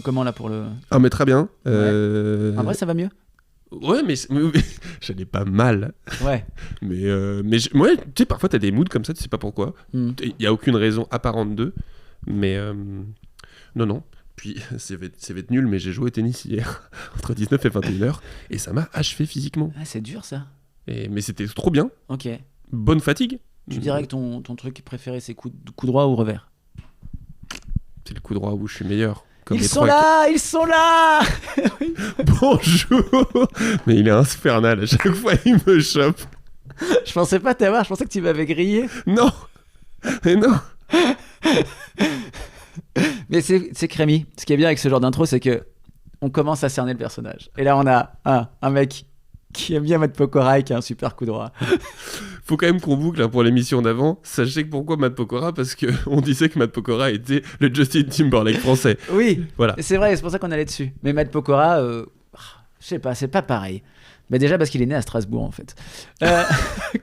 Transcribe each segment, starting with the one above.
comment là pour le... Ah, mais très bien. En vrai, ça va mieux? Ouais, mais j'allais pas mal. Ouais. Mais ouais, tu sais, parfois t'as des moods comme ça, tu sais pas pourquoi. Il y a aucune raison apparente d'eux. Mais non. Puis ça va être nul, mais j'ai joué au tennis hier entre 19 et 21h et ça m'a achevé physiquement. Ah, c'est dur ça. Mais c'était trop bien. Ok. Bonne fatigue. Tu dirais que ton truc préféré c'est coup droit ou revers? C'est le coup droit où je suis meilleur. Comme Ils sont là. Bonjour. Mais il est infernal, à chaque fois il me chope. Je pensais pas t'avoir, je pensais que tu m'avais grillé. Non. Mais non. Mais c'est Crémy. Ce qui est bien avec ce genre d'intro, c'est que on commence à cerner le personnage. Et là, on a un mec qui aime bien Matt Pokora et qui a un super coup droit. Faut quand même qu'on boucle hein, pour l'émission d'avant. Sachez que pourquoi Matt Pokora, parce qu'on disait que Matt Pokora était le Justin Timberlake français. Oui, voilà. C'est vrai, c'est pour ça qu'on allait dessus. Mais Matt Pokora, je sais pas, c'est pas pareil. Mais déjà parce qu'il est né à Strasbourg en fait.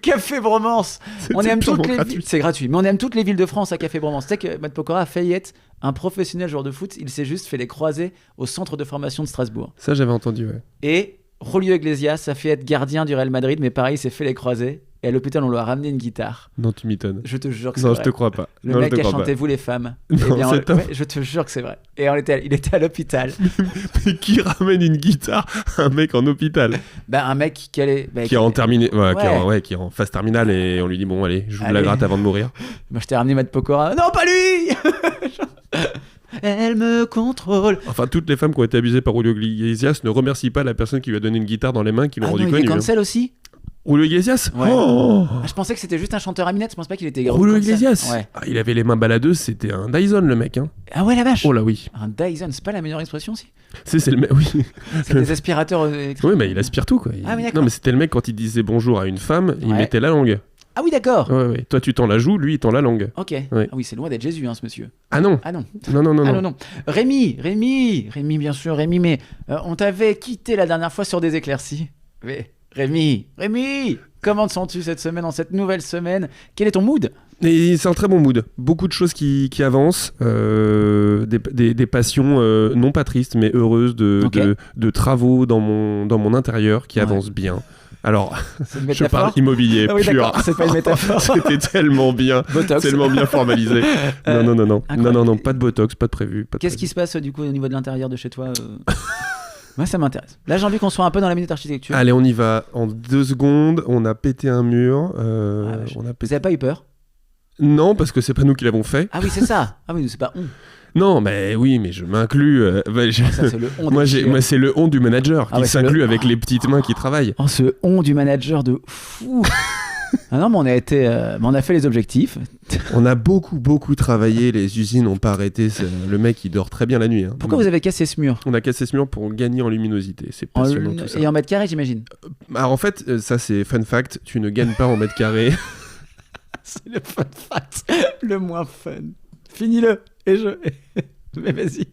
Café Bromance. On aime toutes les villes. C'est gratuit, mais on aime toutes les villes de France à Café Bromance. Tu sais que Matt Pokora a failli être un professionnel joueur de foot. Il s'est juste fait les croisés au centre de formation de Strasbourg. Ça j'avais entendu, ouais. Et Julio Iglesias a fait être gardien du Real Madrid, mais pareil, il s'est fait les croisés. Et à l'hôpital, on lui a ramené une guitare. Non, tu m'étonnes. Je te jure que c'est vrai. Non, je te crois pas. Le mec a chanté Vous les femmes. Non, bien, c'est top. Ouais, je te jure que c'est vrai. Et il était à l'hôpital. Mais qui ramène une guitare à un mec en hôpital? Un mec qui est en terminé, qui est en phase terminale et on lui dit bon allez, joue de la gratte avant de mourir. Moi je t'ai ramené Matt Pokora. Non, pas lui. Elle me contrôle. Enfin, toutes les femmes qui ont été abusées par Julio Iglesias ne remercient pas la personne qui lui a donné une guitare dans les mains qui l'ont rendu connu. Il est cancel aussi. Julio Iglesias? Ouais. Oh je pensais que c'était juste un chanteur à minette, je pense pas qu'il était Julio Iglesias? Ouais. Il avait les mains baladeuses, c'était un Dyson le mec. Hein. Ah ouais, la vache. Oh là oui. Un Dyson, c'est pas la meilleure expression si? C'est le mec, oui. C'est des aspirateurs Oui, mais il aspire tout quoi. Ah oui, d'accord. Non, mais c'était le mec quand il disait bonjour à une femme, il mettait la langue. Ah oui, d'accord. Ouais. Toi, tu tends la joue, lui, il tend la langue. Ok. Ouais. Ah oui, c'est loin d'être Jésus, hein, ce monsieur. Ah non. Ah non. Non. Rémi, bien sûr, Rémi, mais on t'avait quitté la dernière fois sur des éclaircies. Mais Rémi, comment te sens-tu cette semaine, en cette nouvelle semaine? Quel est ton mood? Et c'est un très bon mood. Beaucoup de choses qui avancent, des passions non pas tristes mais heureuses de travaux dans mon intérieur qui avancent bien. Alors, je parle immobilier pur. C'est pas une métaphore. C'était tellement bien, formalisé. Non, pas de botox, pas de prévu. Qu'est-ce qui se passe du coup au niveau de l'intérieur de chez toi? Moi, ça m'intéresse. Là, j'ai envie qu'on soit un peu dans la minute architecture. Allez, on y va. En 2 secondes, on a pété un mur. Vous avez pas eu peur? Non, parce que c'est pas nous qui l'avons fait. Ah oui, c'est ça. Ah oui, c'est pas on. Non, mais oui, mais je m'inclus. Ça, c'est le on. Moi, c'est le on du manager qui s'inclut avec les petites mains qui travaillent. Oh, ce on du manager de fou. Ah non, mais on a fait les objectifs. On a beaucoup travaillé. Les usines n'ont pas arrêté. Le mec, il dort très bien la nuit. Hein. Pourquoi vous avez cassé ce mur? On a cassé ce mur pour gagner en luminosité. C'est passionnant tout ça. Et en mètres carrés, j'imagine. Alors en fait, ça c'est fun fact. Tu ne gagnes pas en mètres carrés. C'est le fun fact le moins fun. Finis-le. Mais vas-y.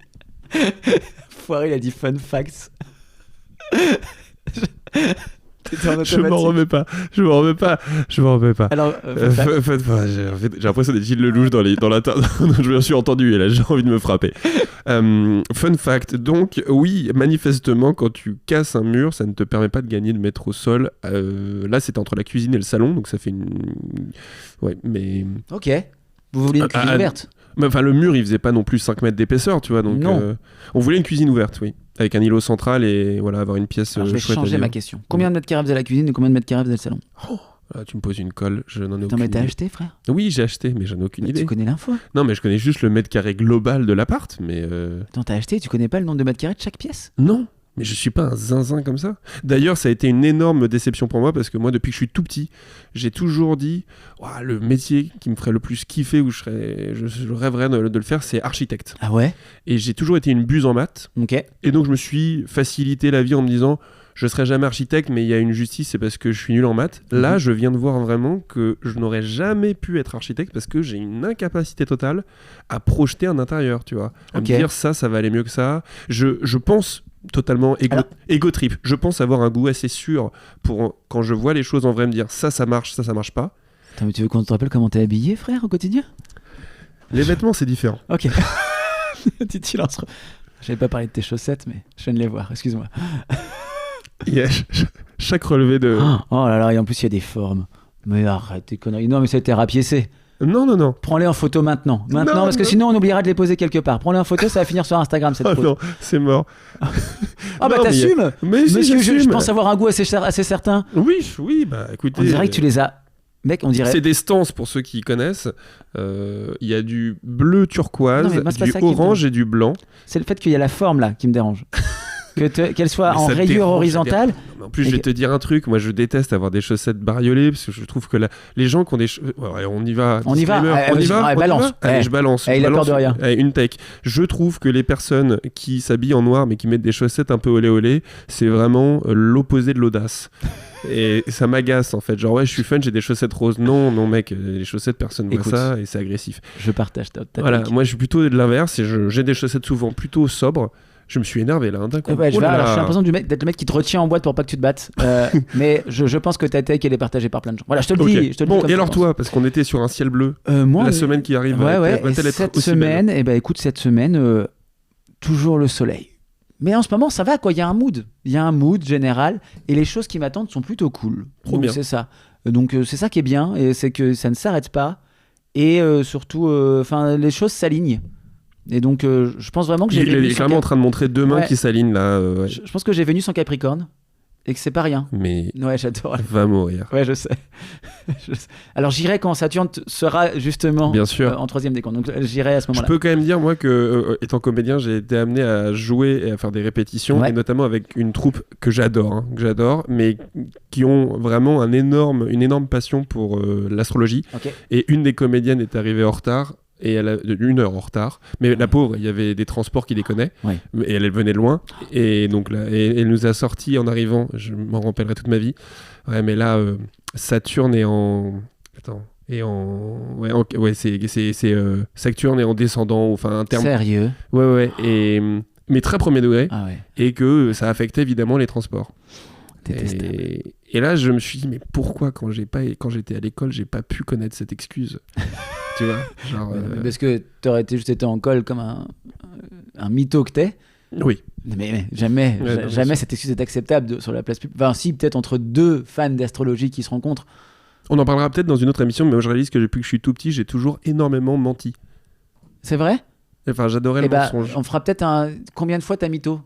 Foiré, il a dit fun facts. Je m'en remets pas. Alors, j'ai l'impression d'être Gilles Lelouch dans la je me suis entendu et là j'ai envie de me frapper. Fun fact, donc oui, manifestement quand tu casses un mur, ça ne te permet pas de gagner de mettre au sol. Là c'était entre la cuisine et le salon, donc ça fait ouais, mais... Ok. Vous vouliez une cuisine ouverte? Enfin, le mur, il faisait pas non plus 5 mètres d'épaisseur, tu vois. Donc, on voulait une cuisine ouverte, oui. Avec un îlot central et voilà, avoir une pièce chouette. Je vais changer ma question. Combien de mètres carrés faisait la cuisine et combien de mètres carrés faisait le salon? Là, tu me poses une colle, je n'en ai aucune idée. Mais t'as acheté, frère? Oui, j'ai acheté, mais j'en ai aucune idée. Tu connais l'info? Non, mais je connais juste le mètre carré global de l'appart, mais... Attends, t'as acheté, tu connais pas le nombre de mètres carrés de chaque pièce? Non. Mais je suis pas un zinzin comme ça. D'ailleurs, ça a été une énorme déception pour moi parce que moi, depuis que je suis tout petit, j'ai toujours dit le métier qui me ferait le plus kiffer ou je rêverais de le faire, c'est architecte. Ah ouais? Et j'ai toujours été une buse en maths. Ok. Et donc, je me suis facilité la vie en me disant je serai jamais architecte, mais il y a une justice, c'est parce que je suis nul en maths. Là, je viens de voir vraiment que je n'aurais jamais pu être architecte parce que j'ai une incapacité totale à projeter un intérieur, tu vois. À me dire ça va aller mieux que ça. Je pense totalement égo trip. Je pense avoir un goût assez sûr pour quand je vois les choses en vrai me dire ça marche pas. Attends, mais tu veux qu'on te rappelle comment t'es habillé, frère, au quotidien? Les vêtements, c'est différent. Ok. Tu lances. J'avais pas parlé de tes chaussettes, mais je viens de les voir, excuse-moi. Il y a chaque relevé de... Oh là là, et en plus il y a des formes. Mais arrête tes conneries. Non mais c'était rapiécé. Non. Prends-les en photo maintenant. Non, parce que sinon on oubliera de les poser quelque part. Prends-les en photo, ça va finir sur Instagram cette photo. Non, c'est mort. Ah bah t'assumes. Mais si, Monsieur, je j'assume. pense avoir un goût assez certain. Oui, bah écoutez... On dirait que tu les as... Mec, on dirait... C'est des stances pour ceux qui connaissent. Il y a du bleu turquoise, Non, mais moi, c'est pas du ça qui me orange et du blanc. C'est le fait qu'il y a la forme là qui me dérange. Qu'elle soit Mais en ça te rayure dérange, horizontale. Non, mais en plus, je vais te dire un truc. Moi, je déteste avoir des chaussettes bariolées parce que je trouve que les gens qui ont des... Ouais, on y va. On y va. Balance. Allez, je balance. Il a peur de rien. Allez, une tech. Je trouve que les personnes qui s'habillent en noir mais qui mettent des chaussettes un peu olé olé, c'est vraiment l'opposé de l'audace. Et ça m'agace en fait. Genre, ouais, je suis fun, j'ai des chaussettes roses. Non, mec, les chaussettes, personne voit ça et c'est agressif. Je partage ta Voilà, moi, je suis plutôt de l'inverse et j'ai des chaussettes souvent plutôt sobres. Je me suis énervé là, d'un coup. Ouais, j'ai l'impression d'être le mec qui te retient en boîte pour pas que tu te battes. Mais je pense que ta tech, elle est partagée par plein de gens. Voilà, je te le dis. Bon, et alors toi, parce qu'on était sur un ciel bleu, moi, semaine qui arrive, cette semaine, cette semaine, toujours le soleil. Mais en ce moment, ça va quoi. Il y a un mood général et les choses qui m'attendent sont plutôt cool. Trop bien. C'est ça. Donc c'est ça qui est bien et c'est que ça ne s'arrête pas et surtout, les choses s'alignent. Et donc, je pense vraiment que il est clairement en train de montrer deux mains qui s'alignent là. Je pense que j'ai Vénus en Capricorne et que c'est pas rien. Mais ouais, j'adore. Va mourir. Ouais, je sais. Alors j'irai quand Saturne sera justement bien sûr. En troisième décan. Donc j'irai à ce moment-là. Je peux quand même dire moi que étant comédien, j'ai été amené à jouer et à faire des répétitions et notamment avec une troupe que j'adore, mais qui ont vraiment une énorme passion pour l'astrologie. Okay. Et une des comédiennes est arrivée en retard. Et elle a 1 heure en retard, mais la pauvre, il y avait des transports qui déconnaient, et elle venait de loin, et donc là, elle nous a sortis en arrivant, je m'en rappellerai toute ma vie. Ouais, mais là, Saturne est en... Attends, c'est Saturne est en descendant, enfin un terme... Sérieux ? Ouais, mais très premier degré, et que ça affectait évidemment les transports. Et là, je me suis dit, mais pourquoi quand j'étais à l'école, j'ai pas pu connaître cette excuse? Tu vois, genre, parce que t'aurais juste été en colle comme un mytho que t'es. Oui. Mais jamais cette excuse est acceptable sur la place publique. Enfin, si, peut-être entre deux fans d'astrologie qui se rencontrent. On en parlera peut-être dans une autre émission, mais moi je réalise que depuis que je suis tout petit, j'ai toujours énormément menti. C'est vrai ? Enfin, j'adorais le mensonge. On fera peut-être combien de fois t'as mytho ?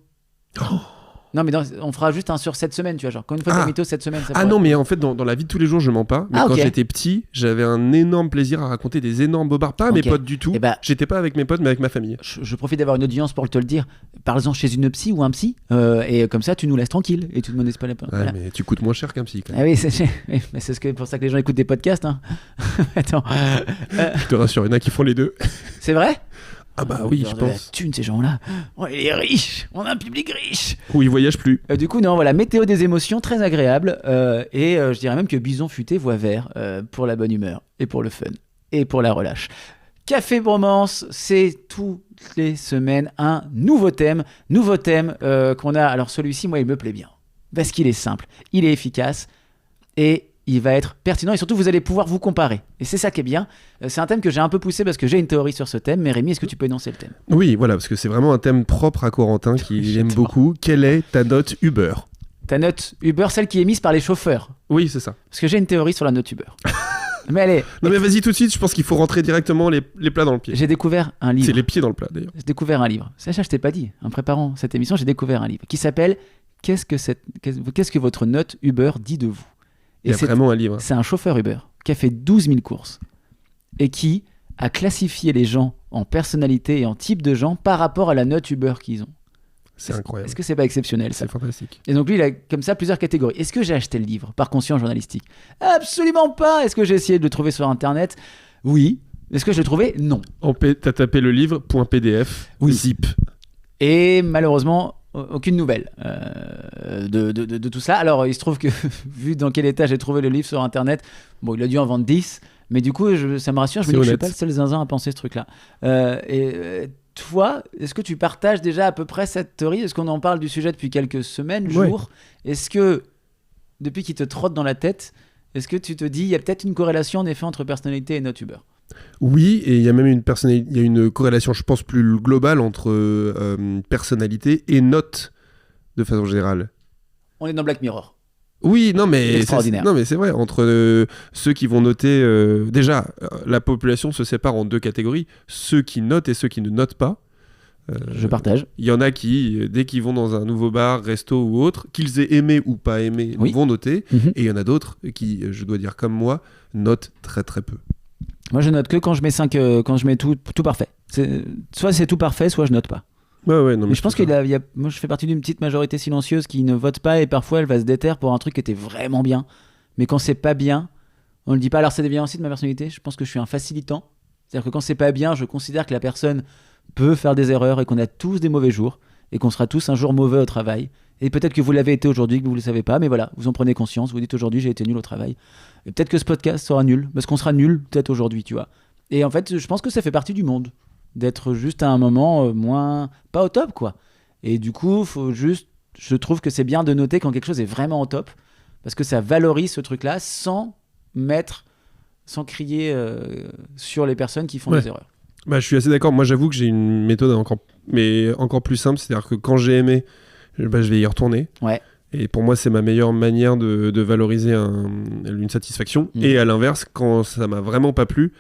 Non, mais on fera juste un sur cette semaine, tu vois. Genre, combien de fois t'as mytho cette semaine ça non, mais en fait, dans la vie de tous les jours, je mens pas. Mais quand j'étais petit, j'avais un énorme plaisir à raconter des énormes bobards. Pas à mes potes du tout. J'étais pas avec mes potes, mais avec ma famille. Je profite d'avoir une audience pour te le dire. Parle-en chez une psy ou un psy. Et comme ça, tu nous laisses tranquille. Et tu ne me pas les points. Ouais, mais tu coûtes moins cher qu'un psy, quand même. Ah oui, c'est pour ça que les gens écoutent des podcasts. Hein. Attends. Je te rassure, il y en a qui font les deux. C'est vrai ? Ah bah oui, je pense. La thune, ces gens-là. On est riches. On a un public riche. Ou ils voyagent plus. Du coup, non, voilà, météo des émotions, très agréable. Et je dirais même que Bison futé voit vert pour la bonne humeur et pour le fun et pour la relâche. Café Bromance, c'est toutes les semaines un nouveau thème qu'on a. Alors celui-ci, moi, il me plaît bien parce qu'il est simple, il est efficace et il va être pertinent et surtout vous allez pouvoir vous comparer. Et c'est ça qui est bien. C'est un thème que j'ai un peu poussé parce que j'ai une théorie sur ce thème. Mais Rémi, est-ce que tu peux énoncer le thème ? Oui, voilà, parce que c'est vraiment un thème propre à Corentin qui aime beaucoup. Quelle est ta note Uber ? Ta note Uber, celle qui est mise par les chauffeurs. Oui, c'est ça. Parce que j'ai une théorie sur la note Uber. Mais allez. Non mais vas-y tout de suite, je pense qu'il faut rentrer directement les plats dans le pied. J'ai découvert un livre. C'est les pieds dans le plat d'ailleurs. J'ai découvert un livre. Sacha, je t'ai pas dit. En préparant cette émission, j'ai découvert un livre qui s'appelle Qu'est-ce que votre note Uber dit de vous ? Il y a vraiment un livre. C'est un chauffeur Uber qui a fait 12 000 courses et qui a classifié les gens en personnalité et en type de gens par rapport à la note Uber qu'ils ont. C'est incroyable. Est-ce que c'est pas exceptionnel ça ? C'est fantastique. Et donc lui, il a comme ça plusieurs catégories. Est-ce que j'ai acheté le livre par conscience journalistique ? Absolument pas. Est-ce que j'ai essayé de le trouver sur Internet ? Oui. Est-ce que je l'ai trouvé ? Non. T'as tapé le livre .pdf, zip. Et malheureusement... aucune nouvelle de tout ça. Alors, il se trouve que, vu dans quel état j'ai trouvé le livre sur Internet, bon, il a dû en vendre 10, mais du coup, ça me rassure, je me dis que je suis pas le seul zinzin à penser ce truc-là. Toi, est-ce que tu partages déjà à peu près cette théorie ? Est-ce qu'on en parle du sujet depuis quelques semaines, jours ? Est-ce que, depuis qu'il te trotte dans la tête, est-ce que tu te dis, il y a peut-être une corrélation en effet entre personnalité et note Uber ? Oui, et il y a même il y a une corrélation, je pense, plus globale entre personnalité et notes, de façon générale. On est dans Black Mirror. Oui, non mais extraordinaire. Non mais c'est vrai, entre ceux qui vont noter déjà la population se sépare en deux catégories, ceux qui notent et ceux qui ne notent pas. Je partage. Il y en a qui dès qu'ils vont dans un nouveau bar, resto ou autre, qu'ils aient aimé ou pas aimé, vont noter, et il y en a d'autres qui, je dois dire comme moi, notent très très peu. Moi je note que quand je mets 5 quand je mets tout parfait. Soit c'est tout parfait, soit je note pas. Ouais, non, mais je pense moi je fais partie d'une petite majorité silencieuse qui ne vote pas et parfois elle va se déterre pour un truc qui était vraiment bien. Mais quand c'est pas bien, on le dit pas. Alors c'est bien aussi de ma personnalité, je pense que je suis un facilitant. C'est-à-dire que quand c'est pas bien, je considère que la personne peut faire des erreurs et qu'on a tous des mauvais jours et qu'on sera tous un jour mauvais au travail. Et peut-être que vous l'avez été aujourd'hui, que vous le savez pas, mais voilà, vous en prenez conscience, vous dites aujourd'hui j'ai été nul au travail. Et peut-être que ce podcast sera nul, parce qu'on sera nul peut-être aujourd'hui, tu vois. Et en fait, je pense que ça fait partie du monde. D'être juste à un moment moins pas au top quoi, et du coup je trouve que c'est bien de noter quand quelque chose est vraiment au top parce que ça valorise ce truc là sans crier sur les personnes qui font des erreurs. Bah, je suis assez d'accord, moi j'avoue que j'ai une méthode encore plus simple, c'est à dire que quand j'ai aimé je vais y retourner, et pour moi c'est ma meilleure manière de valoriser une satisfaction. Et à l'inverse, quand ça m'a vraiment pas plu,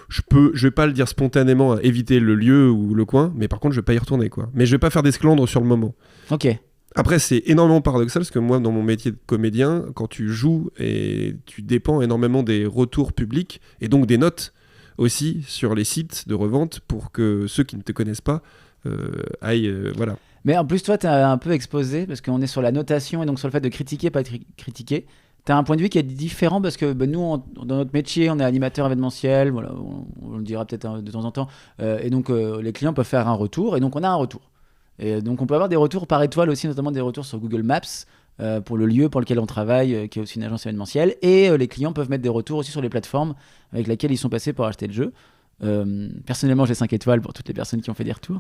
je vais pas le dire spontanément à éviter le lieu ou le coin, mais par contre je vais pas y retourner quoi. Mais je vais pas faire d'esclandre sur le moment. Ok. Après c'est énormément paradoxal parce que moi dans mon métier de comédien, quand tu joues et tu dépends énormément des retours publics et donc des notes aussi sur les sites de revente pour que ceux qui ne te connaissent pas aillent voilà. Mais en plus toi t'es un peu exposé parce qu'on est sur la notation et donc sur le fait de critiquer, pas critiquer. T'as un point de vue qui est différent parce que nous, dans notre métier, on est animateur événementiel, voilà, on le dira peut-être de temps en temps, et donc les clients peuvent faire un retour, et donc on a un retour. Et donc on peut avoir des retours par étoile aussi, notamment des retours sur Google Maps, pour le lieu pour lequel on travaille, qui est aussi une agence événementielle, et les clients peuvent mettre des retours aussi sur les plateformes avec lesquelles ils sont passés pour acheter le jeu. Personnellement j'ai 5 étoiles pour toutes les personnes qui ont fait des retours,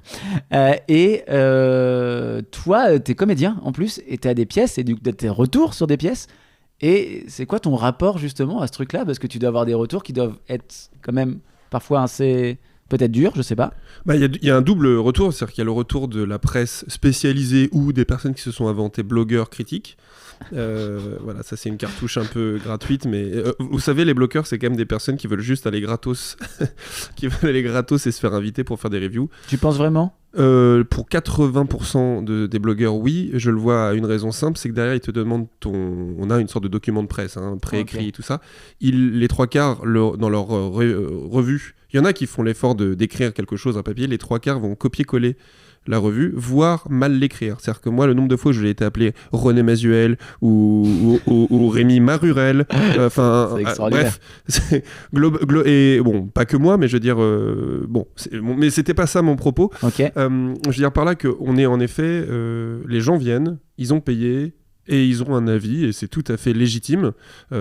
et toi t'es comédien en plus, et t'as des pièces, et tes retours sur des pièces. Et c'est quoi ton rapport justement à ce truc-là ? Parce que tu dois avoir des retours qui doivent être quand même parfois assez peut-être durs, je sais pas. Il y a un double retour, c'est-à-dire qu'il y a le retour de la presse spécialisée ou des personnes qui se sont inventées blogueurs critiques. Voilà, ça c'est une cartouche un peu gratuite, mais vous savez, les blogueurs c'est quand même des personnes qui veulent juste aller gratos, qui veulent aller gratos et se faire inviter pour faire des reviews. Tu penses vraiment ? Pour 80% des blogueurs, oui. Je le vois à une raison simple, c'est que derrière ils te demandent on a une sorte de document de presse, préécrit, tout ça. Les 3/4 dans leur revue, il y en a qui font l'effort d'écrire quelque chose, un papier. Les 3/4 vont copier-coller la revue, voire mal l'écrire. C'est-à-dire que moi, le nombre de fois où j'ai été appelé René Mazuel ou Rémi Marurel, bref, et bon, pas que moi, mais je veux dire, mais c'était pas ça mon propos. Okay. Je veux dire par là qu'on est en effet, les gens viennent, ils ont payé. Et ils ont un avis, et c'est tout à fait légitime.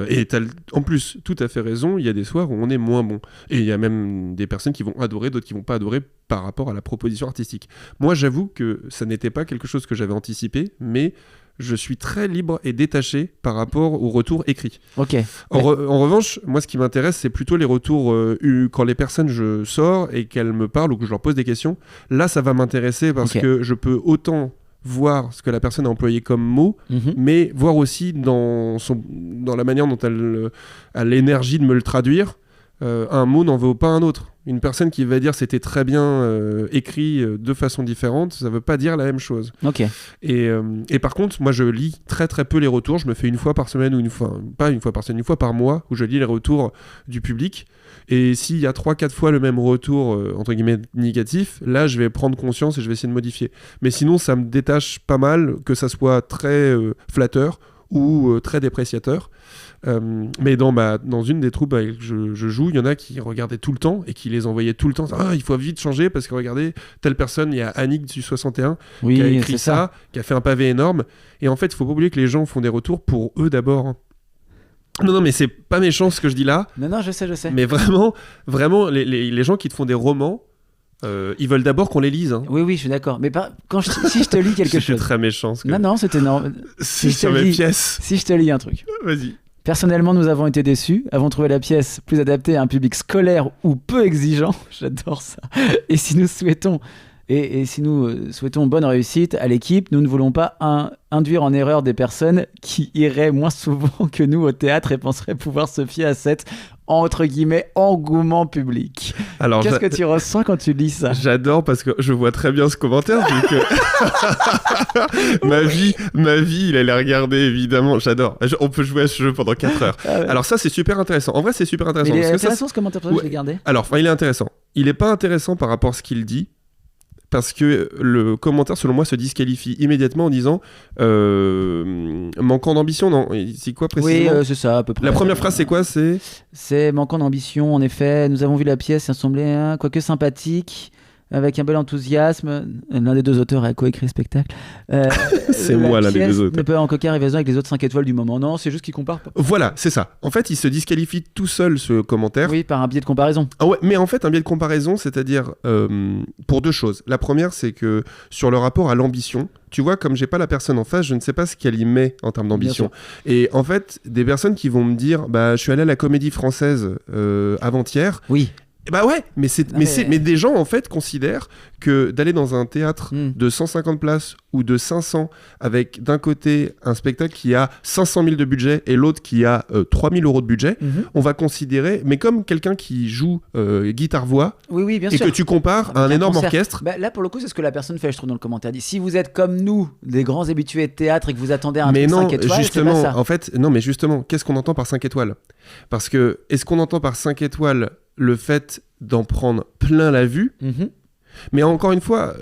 Et t'as en plus tout à fait raison, il y a des soirs où on est moins bon. Et il y a même des personnes qui vont adorer, d'autres qui vont pas adorer par rapport à la proposition artistique. Moi, j'avoue que ça n'était pas quelque chose que j'avais anticipé, mais je suis très libre et détaché par rapport aux retours écrits. Ok. En revanche, moi, ce qui m'intéresse, c'est plutôt les retours quand les personnes, je sors et qu'elles me parlent ou que je leur pose des questions. Là, ça va m'intéresser parce que je peux autant voir ce que la personne a employé comme mot, mais voir aussi dans la manière dont elle a l'énergie de me le traduire. Un mot n'en vaut pas un autre. Une personne qui va dire c'était très bien écrit de façon différente, ça veut pas dire la même chose. Ok. Et par contre, moi je lis très très peu les retours. Je me fais une fois par semaine ou une fois par mois où je lis les retours du public. Et s'il y a 3-4 fois le même retour entre guillemets négatif, là je vais prendre conscience et je vais essayer de modifier. Mais sinon ça me détache pas mal que ça soit très flatteur ou très dépréciateur. Mais dans une des troupes avec que je joue, il y en a qui regardaient tout le temps et qui les envoyaient tout le temps. Ah, il faut vite changer parce que regardez, telle personne, il y a Annick du 61 qui a écrit ça, qui a fait un pavé énorme. Et en fait, il faut pas oublier que les gens font des retours pour eux d'abord. Non, mais c'est pas méchant ce que je dis là. Non, je sais. Mais vraiment, les gens qui te font des romans, ils veulent d'abord qu'on les lise. Oui, je suis d'accord. Mais si je te lis quelque chose. C'est très méchant. Non, c'était énorme. Si je te lis, si je te lis un truc. Vas-y. Personnellement, nous avons été déçus, avons trouvé la pièce plus adaptée à un public scolaire ou peu exigeant. J'adore ça. Et si nous souhaitons bonne réussite à l'équipe, nous ne voulons pas induire en erreur des personnes qui iraient moins souvent que nous au théâtre et penseraient pouvoir se fier à cet entre guillemets engouement public. Alors, qu'est-ce que tu ressens quand tu lis ça? J'adore parce que je vois très bien ce commentaire. ma vie, il allait regarder évidemment. J'adore. On peut jouer à ce jeu pendant 4 heures. Ah ouais. Alors ça, c'est super intéressant. En vrai, c'est super intéressant. Mais il est intéressant ce commentaire, je l'ai gardé. Alors, il est intéressant. Il est pas intéressant par rapport à ce qu'il dit. Parce que le commentaire, selon moi, se disqualifie immédiatement en disant manquant d'ambition. Non, c'est quoi précisément? Oui, c'est ça, à peu près. La première phrase, c'est quoi? C'est manquant d'ambition, en effet. Nous avons vu la pièce, ça semblait quoique sympathique, avec un bel enthousiasme. L'un des deux auteurs a coécrit le spectacle. C'est moi, l'un des deux auteurs. Ne peut en coquin rivaliser avec les autres 5 étoiles du moment. Non, c'est juste qu'il compare pas. Voilà, c'est ça. En fait, il se disqualifie tout seul, ce commentaire. Oui, par un biais de comparaison. Ah ouais, mais en fait, un biais de comparaison, c'est-à-dire pour 2 choses. La première, c'est que sur le rapport à l'ambition, tu vois, comme j'ai pas la personne en face, je ne sais pas ce qu'elle y met en termes d'ambition. Et en fait, des personnes qui vont me dire, je suis allé à la Comédie Française avant-hier. Oui. Bah ouais, mais des gens en fait considèrent que d'aller dans un théâtre de 150 places ou de 500 avec d'un côté un spectacle qui a 500 000 de budget et l'autre qui a 3 000 euros de budget, on va considérer, mais comme quelqu'un qui joue guitare-voix, oui, bien et sûr. que tu compares à un énorme orchestre. Là pour le coup c'est ce que la personne fait, je trouve, dans le commentaire. Dit, si vous êtes comme nous, des grands habitués de théâtre et que vous attendez un truc 5 étoiles, justement, c'est pas ça. En fait, non mais justement, qu'est-ce qu'on entend par 5 étoiles? Parce que, est-ce qu'on entend par 5 étoiles le fait d'en prendre plein la vue? Mais encore une fois,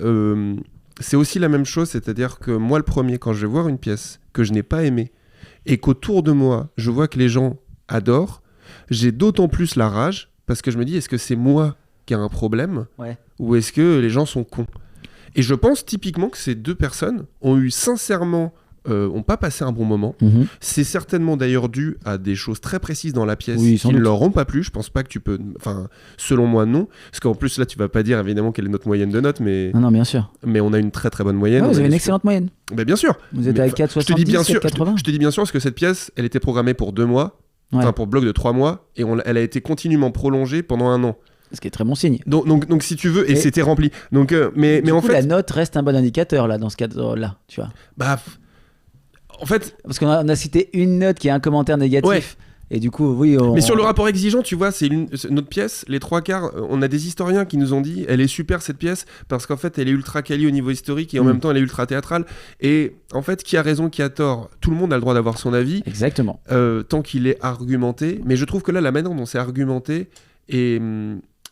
c'est aussi la même chose, c'est-à-dire que moi le premier, quand je vais voir une pièce que je n'ai pas aimée et qu'autour de moi je vois que les gens adorent, j'ai d'autant plus la rage parce que je me dis, est-ce que c'est moi qui ai un problème ou est-ce que les gens sont cons? Et je pense typiquement que ces 2 personnes ont eu sincèrement ont pas passé un bon moment. C'est certainement d'ailleurs dû à des choses très précises dans la pièce qui ne leur ont pas plu. Je pense pas que tu peux, enfin, selon moi non, parce qu'en plus là tu vas pas dire évidemment quelle est notre moyenne de notes, mais non, bien sûr, mais on a une très très bonne moyenne. Vous avez une excellente moyenne. Bien sûr, vous êtes avec 4,70, 4,80. Je te dis bien sûr parce que cette pièce elle était programmée pour 2 mois, enfin pour bloc de 3 mois, et elle a été continuellement prolongée pendant 1 an. Ce qui est très bon signe. Donc si tu veux, et c'était rempli. Donc mais en fait la note reste un bon indicateur là dans ce cadre-là, tu vois. En fait, parce qu'on a cité une note qui a un commentaire négatif. Et du coup, oui. Mais sur le rapport exigeant, tu vois, c'est notre pièce, les 3/4, on a des historiens qui nous ont dit, elle est super cette pièce, parce qu'en fait, elle est ultra quali au niveau historique et en même temps, elle est ultra théâtrale. Et en fait, qui a raison, qui a tort? Tout le monde a le droit d'avoir son avis. Exactement. Tant qu'il est argumenté. Mais je trouve que là, la manière dont c'est argumenté est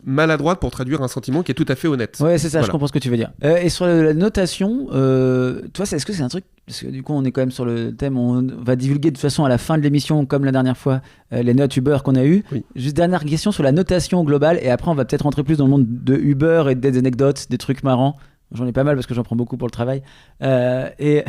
maladroite pour traduire un sentiment qui est tout à fait honnête. Ouais, c'est ça, voilà. Je comprends ce que tu veux dire. Et sur la notation, toi, est-ce que c'est un truc, parce que du coup on est quand même sur le thème, on va divulguer de toute façon à la fin de l'émission, comme la dernière fois, les notes Uber qu'on a eues. Oui. Juste dernière question sur la notation globale, et après on va peut-être rentrer plus dans le monde de Uber et des anecdotes, des trucs marrants. J'en ai pas mal parce que j'en prends beaucoup pour le travail. Et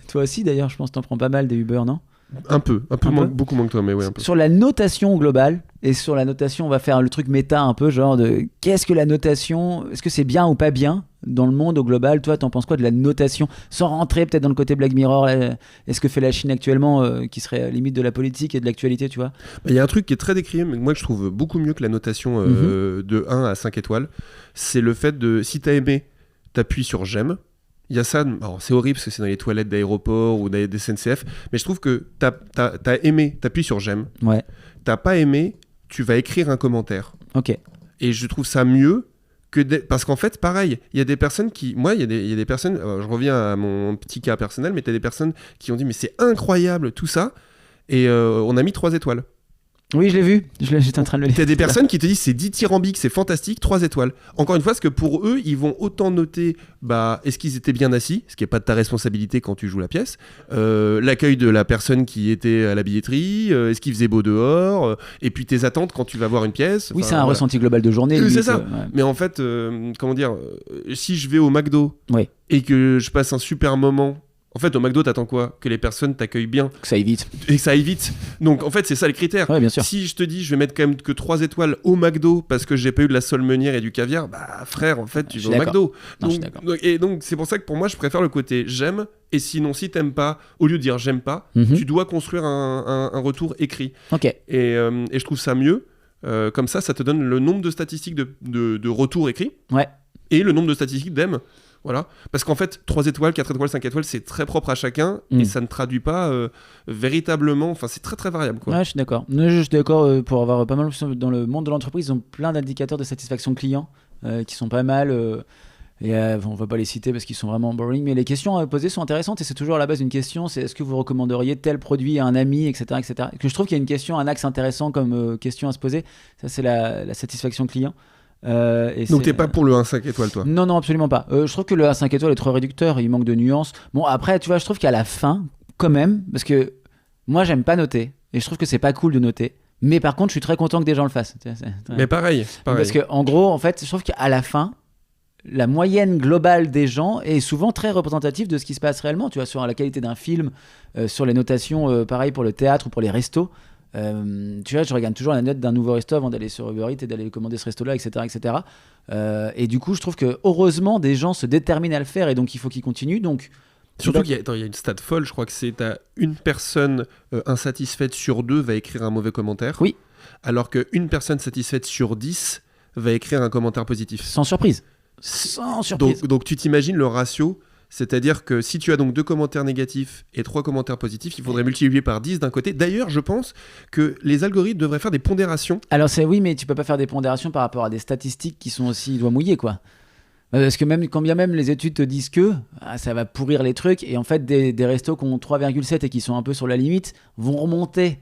toi aussi d'ailleurs, je pense que t'en prends pas mal des Uber, non ? Un peu. Beaucoup moins que toi, mais ouais, un peu. Sur la notation globale, et sur la notation, on va faire le truc méta un peu, genre de qu'est-ce que la notation, est-ce que c'est bien ou pas bien dans le monde au global? Toi, t'en penses quoi de la notation? Sans rentrer peut-être dans le côté Black Mirror, est-ce que fait la Chine actuellement, qui serait limite de la politique et de l'actualité, tu vois? Il y a un truc qui est très décrié, mais moi que je trouve beaucoup mieux que la notation de 1 à 5 étoiles, c'est le fait de, si t'as aimé, t'appuies sur j'aime. Il y a ça, alors c'est horrible parce que c'est dans les toilettes d'aéroport ou des SNCF, mais je trouve que t'as aimé, t'appuies sur j'aime. Ouais. T'as pas aimé, tu vas écrire un commentaire. Ok. Et je trouve ça mieux que parce qu'en fait, pareil, il y a des personnes qui, moi, il y a des personnes, je reviens à mon petit cas personnel, mais t'as des personnes qui ont dit mais c'est incroyable tout ça, et on a mis 3 étoiles. Oui, je l'ai vu, j'étais en train de le lire. T'as des personnes qui te disent c'est dithyrambique, c'est fantastique, 3 étoiles. Encore une fois, parce que pour eux, ils vont autant noter est-ce qu'ils étaient bien assis, ce qui n'est pas de ta responsabilité quand tu joues la pièce, l'accueil de la personne qui était à la billetterie, est-ce qu'il faisait beau dehors, et puis tes attentes quand tu vas voir une pièce. Oui, c'est un ressenti global de journée. C'est ça. Ouais. Mais en fait, comment dire, si je vais au McDo et que je passe un super moment En fait, au McDo, t'attends quoi? Que les personnes t'accueillent bien. Que ça aille vite. Et que ça aille vite. Donc, en fait, c'est ça le critère. Ouais, bien sûr. Si je te dis, je vais mettre quand même que 3 étoiles au McDo parce que j'ai pas eu de la sole meunière et du caviar, bah frère, en fait, tu vas au McDo. Non, je suis d'accord. Et donc, c'est pour ça que pour moi, je préfère le côté j'aime. Et sinon, si t'aimes pas, au lieu de dire j'aime pas, tu dois construire un retour écrit. Ok. Et je trouve ça mieux. Comme ça te donne le nombre de statistiques de retours écrits. Ouais. Et le nombre de statistiques d'aime. Voilà. Parce qu'en fait, 3 étoiles, 4 étoiles, 5 étoiles, c'est très propre à chacun et ça ne traduit pas véritablement. Enfin, c'est très très variable, quoi. Ouais, je suis d'accord. Je suis d'accord pour avoir pas mal dans le monde de l'entreprise, ils ont plein d'indicateurs de satisfaction client qui sont pas mal. Et on va pas les citer parce qu'ils sont vraiment boring, mais les questions posées sont intéressantes et c'est toujours à la base d'une question, c'est est-ce que vous recommanderiez tel produit à un ami, etc., etc. Que je trouve qu'il y a une question, un axe intéressant comme question à se poser. Ça, c'est la satisfaction client. Donc t'es pas pour le 1-5 étoiles, toi? Non, absolument pas. Je trouve que le 1-5 étoiles est trop réducteur, il manque de nuances. Bon, après, tu vois, je trouve qu'à la fin, quand même, parce que moi, j'aime pas noter, et je trouve que c'est pas cool de noter, mais par contre, je suis très content que des gens le fassent. Mais pareil. Parce que, en gros, en fait, je trouve qu'à la fin, la moyenne globale des gens est souvent très représentative de ce qui se passe réellement, tu vois, sur la qualité d'un film, sur les notations, pareil pour le théâtre ou pour les restos. Tu vois, je regarde toujours la note d'un nouveau resto avant d'aller sur Uber Eats et d'aller commander ce resto-là, etc., etc. Et du coup, je trouve que heureusement, des gens se déterminent à le faire et donc il faut qu'ils continuent. Donc, surtout qu'il y a une stat folle, je crois que c'est une personne insatisfaite sur 2 va écrire un mauvais commentaire. Oui. Alors qu'une personne satisfaite sur 10 va écrire un commentaire positif. Sans surprise. Sans surprise. Donc tu t'imagines le ratio. C'est-à-dire que si tu as donc 2 commentaires négatifs et 3 commentaires positifs, il faudrait multiplier par 10 d'un côté. D'ailleurs, je pense que les algorithmes devraient faire des pondérations. Alors oui, mais tu peux pas faire des pondérations par rapport à des statistiques qui sont aussi doigts mouillés, quoi. Parce que quand bien même les études te disent que ça va pourrir les trucs, et en fait des restos qui ont 3,7 et qui sont un peu sur la limite vont remonter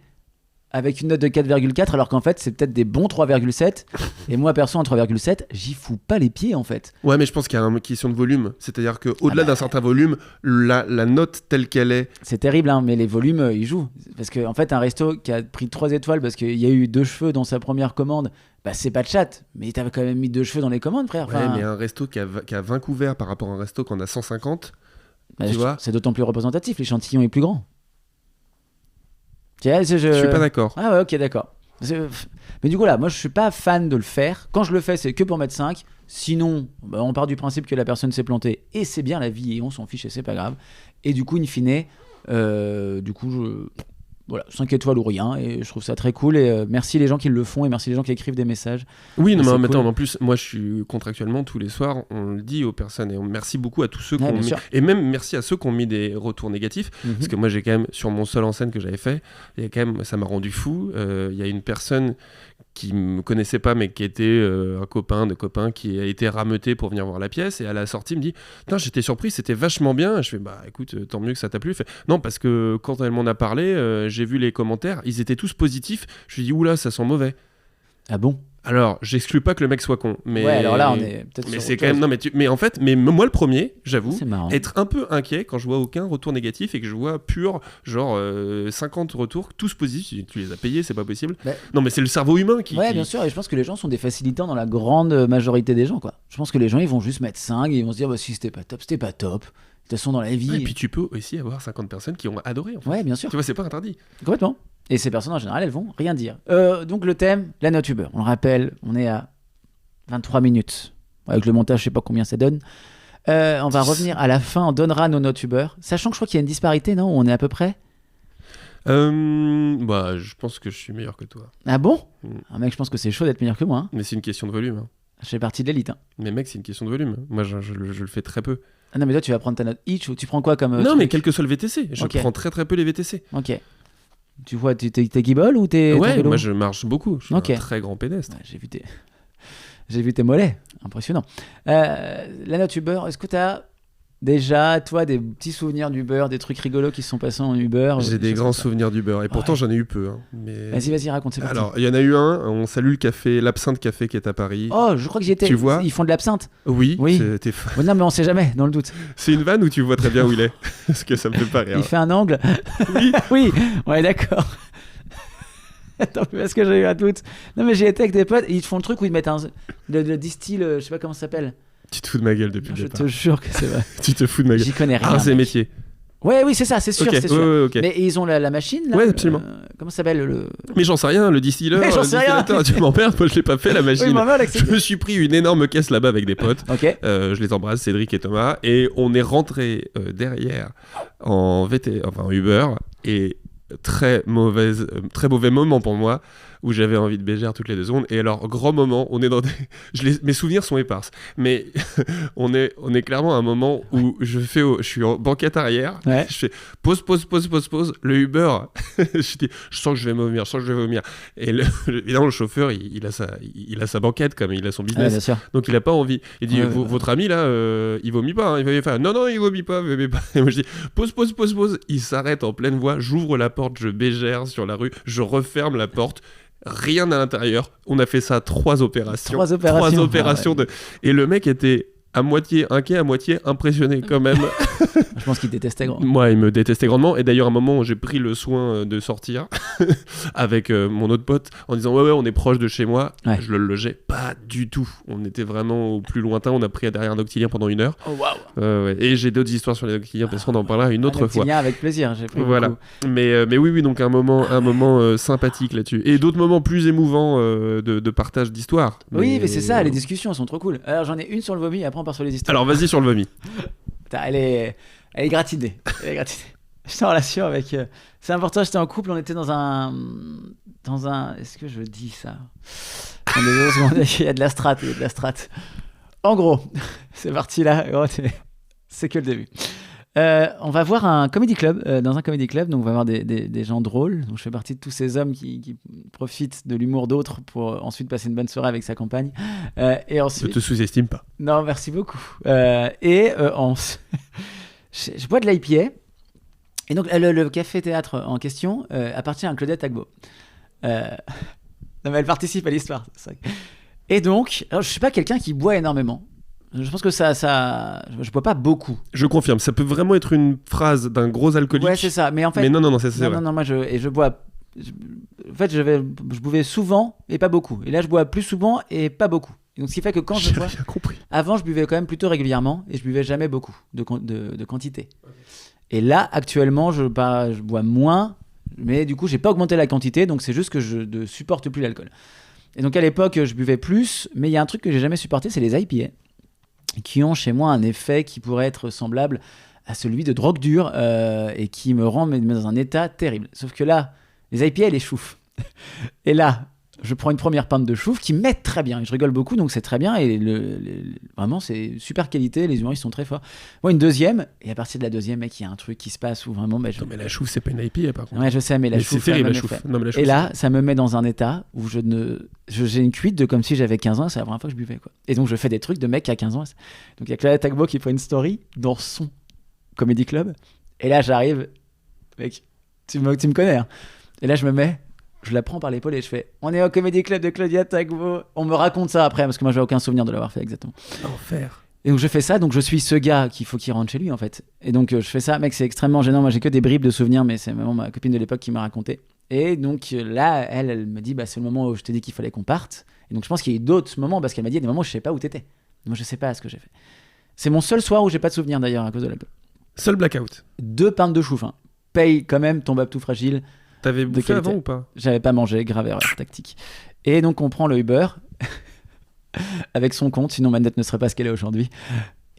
avec une note de 4,4 alors qu'en fait c'est peut-être des bons 3,7 et moi perso en 3,7 j'y fous pas les pieds en fait. Ouais, mais je pense qu'il y a une question de volume, c'est-à-dire qu'au-delà d'un certain volume, la note telle qu'elle est, c'est terrible hein, mais les volumes ils jouent parce qu'en en fait un resto qui a pris 3 étoiles parce qu'il y a eu 2 cheveux dans sa première commande, bah c'est pas de chat, mais t'avais quand même mis 2 cheveux dans les commandes, frère. Ouais, mais un resto qui a 20 couverts par rapport à un resto qui en a 150, tu vois, c'est d'autant plus représentatif, l'échantillon est plus grand. Je suis pas d'accord. Ah ouais, ok, d'accord. Mais du coup là, moi je suis pas fan de le faire. Quand je le fais, c'est que pour mettre 5. Sinon, on part du principe que la personne s'est plantée et c'est bien la vie et on s'en fiche et c'est pas grave. Et du coup, in fine, voilà, 5 étoiles ou rien, et je trouve ça très cool. Et merci les gens qui le font et merci les gens qui écrivent des messages. Oui, non, mais cool. attends, en plus, moi je suis contractuellement tous les soirs, on le dit aux personnes et on merci beaucoup à tous ceux qui ont mis, et même merci à ceux qui ont mis des retours négatifs, parce que moi j'ai quand même, sur mon seul en scène que j'avais fait, il y a quand même, ça m'a rendu fou. Il y a une personne qui me connaissait pas mais qui était un copain de copains qui a été rameuté pour venir voir la pièce et à la sortie il me dit putain j'étais surpris, c'était vachement bien. Et je fais bah écoute tant mieux que ça t'a plu. Il fait, non parce que quand elle m'en a parlé j'ai vu les commentaires, ils étaient tous positifs. Je lui dis oula ça sent mauvais. Ah bon? Alors, j'exclus pas que le mec soit con, mais ouais, alors là on est peut-être. Mais c'est quand même non, mais en fait, mais moi le premier, j'avoue, c'est marrant. être un peu inquiet quand je vois aucun retour négatif et que je vois pur genre 50 retours tous positifs. Tu les as payés, c'est pas possible. Bah, non, mais c'est le cerveau humain qui. Ouais, bien sûr. Et je pense que les gens sont des facilitants dans la grande majorité des gens, quoi. Je pense que les gens ils vont juste mettre 5 et ils vont se dire bah si c'était pas top, c'était pas top. De toute façon dans la vie. Ouais, et puis tu peux aussi avoir 50 personnes qui ont adoré. En fait. Ouais, bien sûr. Tu vois, c'est pas interdit. Complètement. Et ces personnes en général elles vont rien dire. Donc le thème, la note Uber. On le rappelle, on est à 23 minutes. Avec le montage, je sais pas combien ça donne. On va revenir à la fin, on donnera nos notes Uber. Sachant que je crois qu'il y a une disparité, non? On est à peu près bah, je pense que je suis meilleur que toi. Ah bon? Un mec, je pense que c'est chaud d'être meilleur que moi. Hein. Mais c'est une question de volume. Hein. Je fais partie de l'élite. Hein. Mais mec, c'est une question de volume. Moi, je le fais très peu. Ah non, mais toi, tu vas prendre ta note each ou tu prends quoi comme. Non, truc? mais quel que soit le VTC. Je prends très très peu les VTC. Ok. Tu vois, t'es guibole ou t'es. Ouais, vélo? moi je marche beaucoup. Je suis un très grand pédestre. Ouais, j'ai vu tes mollets. Impressionnant. La note Uber, est-ce que t'as déjà, toi, des petits souvenirs d'Uber, des trucs rigolos qui se sont passés en Uber? J'ai des grands souvenirs d'Uber et pourtant j'en ai eu peu. Hein, mais... Vas-y, raconte. Alors, il y en a eu un, on salue le café, l'Absinthe Café qui est à Paris. Oh, je crois que j'y étais. Tu vois? Ils font de l'absinthe. Oui. Oh, non, mais on sait jamais, dans le doute. C'est une vanne où tu vois très bien où il est. Parce que ça me fait pas rire. Il fait un angle. Oui. Oui, ouais, d'accord. Attends, parce que j'ai eu un doute. Non, mais j'y étais avec des potes et ils te font le truc où ils mettent le distill, je sais pas comment ça s'appelle. Tu te fous de ma gueule depuis le départ. Je te jure que c'est vrai. Tu te fous de ma gueule. J'y connais rien. Ah, c'est métier. Oui, c'est ça, c'est sûr, c'est sûr. Okay. Mais ils ont la machine, là. Ouais, absolument. Comment ça s'appelle Mais j'en sais rien, le distilleur. Mais j'en sais rien. Tu m'emmerdes, moi je l'ai pas fait, la machine. Oui, je me suis pris une énorme caisse là-bas avec des potes. Ok. Je les embrasse, Cédric et Thomas. Et on est rentrés derrière en Uber. Et très mauvais moment pour moi, où j'avais envie de bégère toutes les 2 secondes. Et alors, grand moment, on est dans mes souvenirs sont éparses, mais on est clairement à un moment où je suis en banquette arrière, ouais. Je fais pause, le Uber, je sens que je vais vomir, et évidemment le chauffeur, il a sa banquette, comme il a son business, donc il a pas envie, il dit votre ami là, il vomit pas, hein. Il va faire non, il vomit pas, et moi je dis pause, il s'arrête en pleine voie, j'ouvre la porte, je bégère sur la rue, je referme la porte. Rien à l'intérieur. On a fait ça 3 opérations. 3 opérations ouais. Et le mec était à moitié inquiet, à moitié impressionné quand même. Je pense qu'il détestait grandement. Moi, il me détestait grandement. Et d'ailleurs, à un moment où j'ai pris le soin de sortir avec mon autre pote en disant ouais, on est proche de chez moi, je le logeais pas du tout. On était vraiment au plus lointain. On a pris derrière un octilien pendant 1 heure. Oh waouh. Ouais. Et j'ai d'autres histoires sur les octiliens parce qu'on en parlera une autre fois. Avec plaisir. J'ai pris voilà. Beaucoup. Mais oui, donc un moment sympathique là-dessus. Et d'autres moments plus émouvants de partage d'histoire. Oui, mais c'est ça. Les discussions sont trop cool. Alors j'en ai une sur le vomi. Après on part sur les histoires. Alors vas-y sur le vomi. Elle est gratinée. J'étais en relation avec. C'est important, j'étais en couple, on était dans un. Est-ce que je dis ça? Il y a de la strate. En gros, c'est parti là. C'est que le début. On va voir un comedy club, dans un comedy club, donc on va voir des gens drôles. Donc je fais partie de tous ces hommes qui profitent de l'humour d'autres pour ensuite passer une bonne soirée avec sa compagne. Et ensuite... Je te sous-estime pas. Non, merci beaucoup. Je bois de l'IPA. Et donc le café-théâtre en question appartient à Claudette Agbo. Non mais elle participe à l'histoire. Et donc, alors, je suis pas quelqu'un qui boit énormément. Je pense que je bois pas beaucoup. Je confirme, ça peut vraiment être une phrase d'un gros alcoolique. Ouais, c'est ça. Mais en fait, non, c'est vrai. Non, moi je bois. En fait, je buvais souvent et pas beaucoup. Et là, je bois plus souvent et pas beaucoup. Et donc, ce qui fait que quand je bois, rien compris. Avant, je buvais quand même plutôt régulièrement et je buvais jamais beaucoup de quantité. Okay. Et là, actuellement, je bois moins, mais du coup, j'ai pas augmenté la quantité, donc c'est juste que je ne supporte plus l'alcool. Et donc, à l'époque, je buvais plus, mais il y a un truc que j'ai jamais supporté, c'est les IPA, qui ont chez moi un effet qui pourrait être semblable à celui de drogue dure et qui me rend dans un état terrible. Sauf que là, les IPA, les choufs. Et là, je prends une première pinte de choufs qui m'aide très bien. Et je rigole beaucoup, donc c'est très bien. Et vraiment, c'est super qualité. Les humoristes sont très forts. Moi, une deuxième. Et à partir de la deuxième, mec, il y a un truc qui se passe où vraiment... Non, mais la chouffe, c'est pas une IPA, par contre. Ouais, je sais, mais la chouffe... C'est terrible, la chouffe. Non, mais la chouffe. Et là, ça me met dans un état où j'ai une cuite de comme si j'avais 15 ans. C'est la première fois que je buvais, quoi. Et donc, je fais des trucs de mec qui a 15 ans. Donc, il y a Claudette Agbo qui fait une story dans son comedy club. Et là, j'arrive... Mec, tu me connais, hein. Et là, je la prends par l'épaule et je fais on est au Comedy Club de Claudia Tagbo. On me raconte ça après parce que moi j'ai aucun souvenir de l'avoir fait exactement. Enfer. Et donc je fais ça, donc je suis ce gars qu'il faut qu'il rentre chez lui en fait. Et donc je fais ça, mec, c'est extrêmement gênant. Moi j'ai que des bribes de souvenirs, mais c'est vraiment ma copine de l'époque qui m'a raconté. Et donc là, elle me dit c'est le moment où je t'ai dit qu'il fallait qu'on parte. Et donc je pense qu'il y a eu d'autres moments parce qu'elle m'a dit il y a des moments où je sais pas où t'étais. Moi je sais pas ce que j'ai fait. C'est mon seul soir où j'ai pas de souvenir d'ailleurs à cause de l'alcool. Seul blackout. 2 pintes de chouf. Paye quand même, tombe à tout fragile. T'avais bouffé avant ou pas? J'avais pas mangé, grave erreur tactique. Et donc on prend le Uber avec son compte, sinon ma note ne serait pas ce qu'elle est aujourd'hui.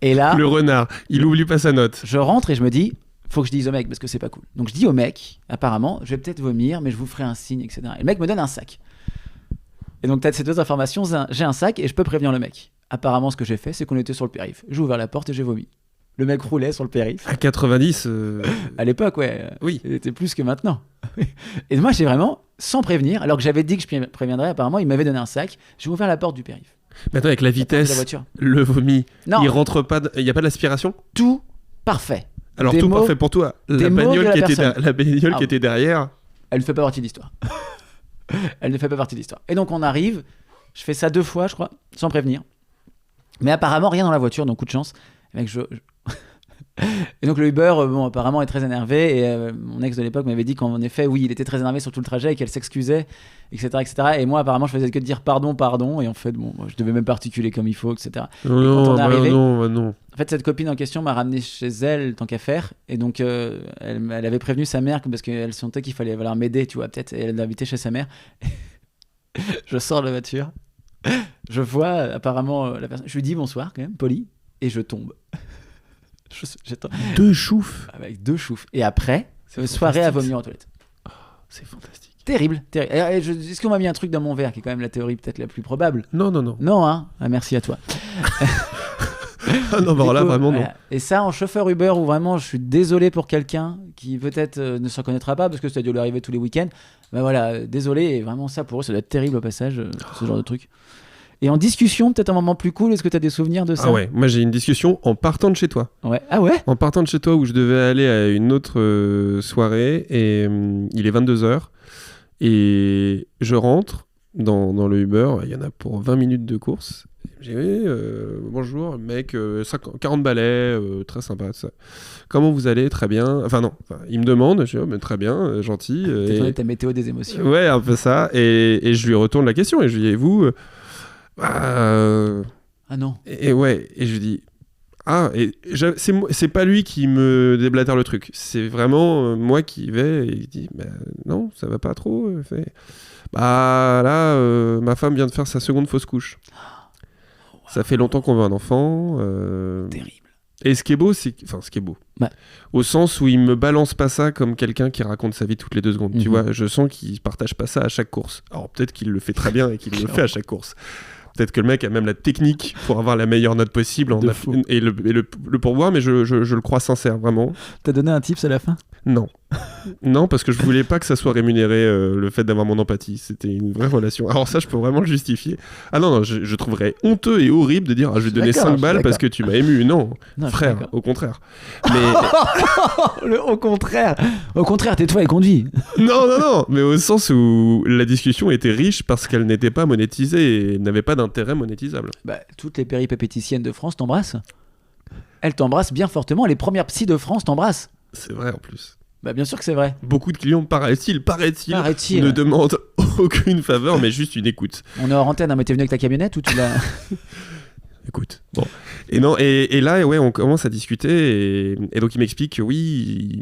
Et là, le renard, il oublie pas sa note. Je rentre et je me dis, faut que je dise au mec parce que c'est pas cool. Donc je dis au mec, apparemment, je vais peut-être vomir, mais je vous ferai un signe, etc. Et le mec me donne un sac. Et donc peut-être ces 2 informations, j'ai un sac et je peux prévenir le mec. Apparemment, ce que j'ai fait, c'est qu'on était sur le périph'. J'ai ouvert la porte et j'ai vomi. Le mec roulait sur le périph'. À 90 À l'époque, ouais. Oui. Il était plus que maintenant. Et moi, j'ai vraiment, sans prévenir, alors que j'avais dit que je préviendrais, apparemment, il m'avait donné un sac. J'ai ouvert la porte du périph'. Mais attends, avec la vitesse, le vomi, non. Il rentre pas, il n'y a pas d'aspiration? Tout parfait. Alors tout parfait pour toi. La bagnole qui était derrière... Elle ne fait pas partie de l'histoire. Elle ne fait pas partie de l'histoire. Et donc on arrive, je fais ça 2 fois, je crois, sans prévenir. Mais apparemment, rien dans la voiture, donc coup de chance. Mec, Et donc le Uber, bon, apparemment est très énervé et mon ex de l'époque m'avait dit qu'en effet, oui, il était très énervé sur tout le trajet et qu'elle s'excusait, etc., etc. Et moi, apparemment, je faisais que de dire pardon, pardon, et en fait, bon, moi, je devais même pas articuler comme il faut, etc. Non, on est arrivé, non. En fait, cette copine en question m'a ramené chez elle tant qu'à faire, et donc elle avait prévenu sa mère parce qu'elle sentait qu'il fallait m'aider, tu vois, peut-être, et elle l'a invité chez sa mère. Je sors de la voiture, je vois apparemment la personne, je lui dis bonsoir quand même, poli, et je tombe. Deux choufs. Avec 2 choufs. Et après, soirée à vomir aux toilettes. Oh, c'est fantastique. Terrible. Est-ce qu'on m'a mis un truc dans mon verre, qui est quand même la théorie peut-être la plus probable? Non. Non, hein. Ah, merci à toi. Ah non, bah là, vraiment, non. Et ça, en chauffeur Uber, où vraiment, je suis désolé pour quelqu'un qui peut-être ne se reconnaîtra pas, parce que ça a dû lui arriver tous les week-ends. Ben voilà, désolé. Et vraiment, ça, pour eux, ça doit être terrible au passage, ce genre de truc. Et en discussion, peut-être un moment plus cool, est-ce que tu as des souvenirs de ça? Ah ouais, moi j'ai une discussion en partant de chez toi. Ouais. Ah ouais? En partant de chez toi où je devais aller à une autre soirée et il est 22h et je rentre dans le Uber, il y en a pour 20 minutes de course. J'ai dit bonjour mec, 40 balais, très sympa ça. Comment vous allez? Très bien. Enfin non, il me demande, je dis mais très bien, gentil. T'as donné ta météo des émotions. Ouais, un peu ça. Et je lui retourne la question et je lui dis et vous Ah non. Et ouais, et je lui dis c'est pas lui qui me déblatère le truc, c'est vraiment moi qui vais et il dit bah, non, ça va pas trop. Bah là, ma femme vient de faire sa seconde fausse couche. Oh, wow. Ça fait longtemps qu'on veut un enfant. Terrible. Et ce qui est beau, Ouais. Au sens où il me balance pas ça comme quelqu'un qui raconte sa vie toutes les 2 secondes. Tu vois, je sens qu'il partage pas ça à chaque course. Alors peut-être qu'il le fait très bien et qu'il le fait à chaque course. Peut-être que le mec a même la technique pour avoir la meilleure note possible et le pourboire, mais je le crois sincère, vraiment. T'as donné un tips à la fin? Non. Non, parce que je voulais pas que ça soit rémunéré, le fait d'avoir mon empathie. C'était une vraie relation. Alors ça, je peux vraiment le justifier. Ah non, je trouverais honteux et horrible de dire je vais te donner 5 balles parce que tu m'as ému. Non frère, au contraire. Mais... Au contraire, tais-toi et conduis. Non, mais au sens où la discussion était riche parce qu'elle n'était pas monétisée et n'avait pas d'intérêt monétisable. Bah, toutes les péripapéticiennes de France t'embrassent. Elles t'embrassent bien fortement. Les premières psys de France t'embrassent. C'est vrai en plus. Bah bien sûr que c'est vrai. Beaucoup de clients, paraît-il, ne demandent aucune faveur, mais juste une écoute. On est hors antenne, hein, mais t'es venu avec ta camionnette ou tu l'as... Écoute, bon. Et là, ouais, on commence à discuter et donc il m'explique que oui,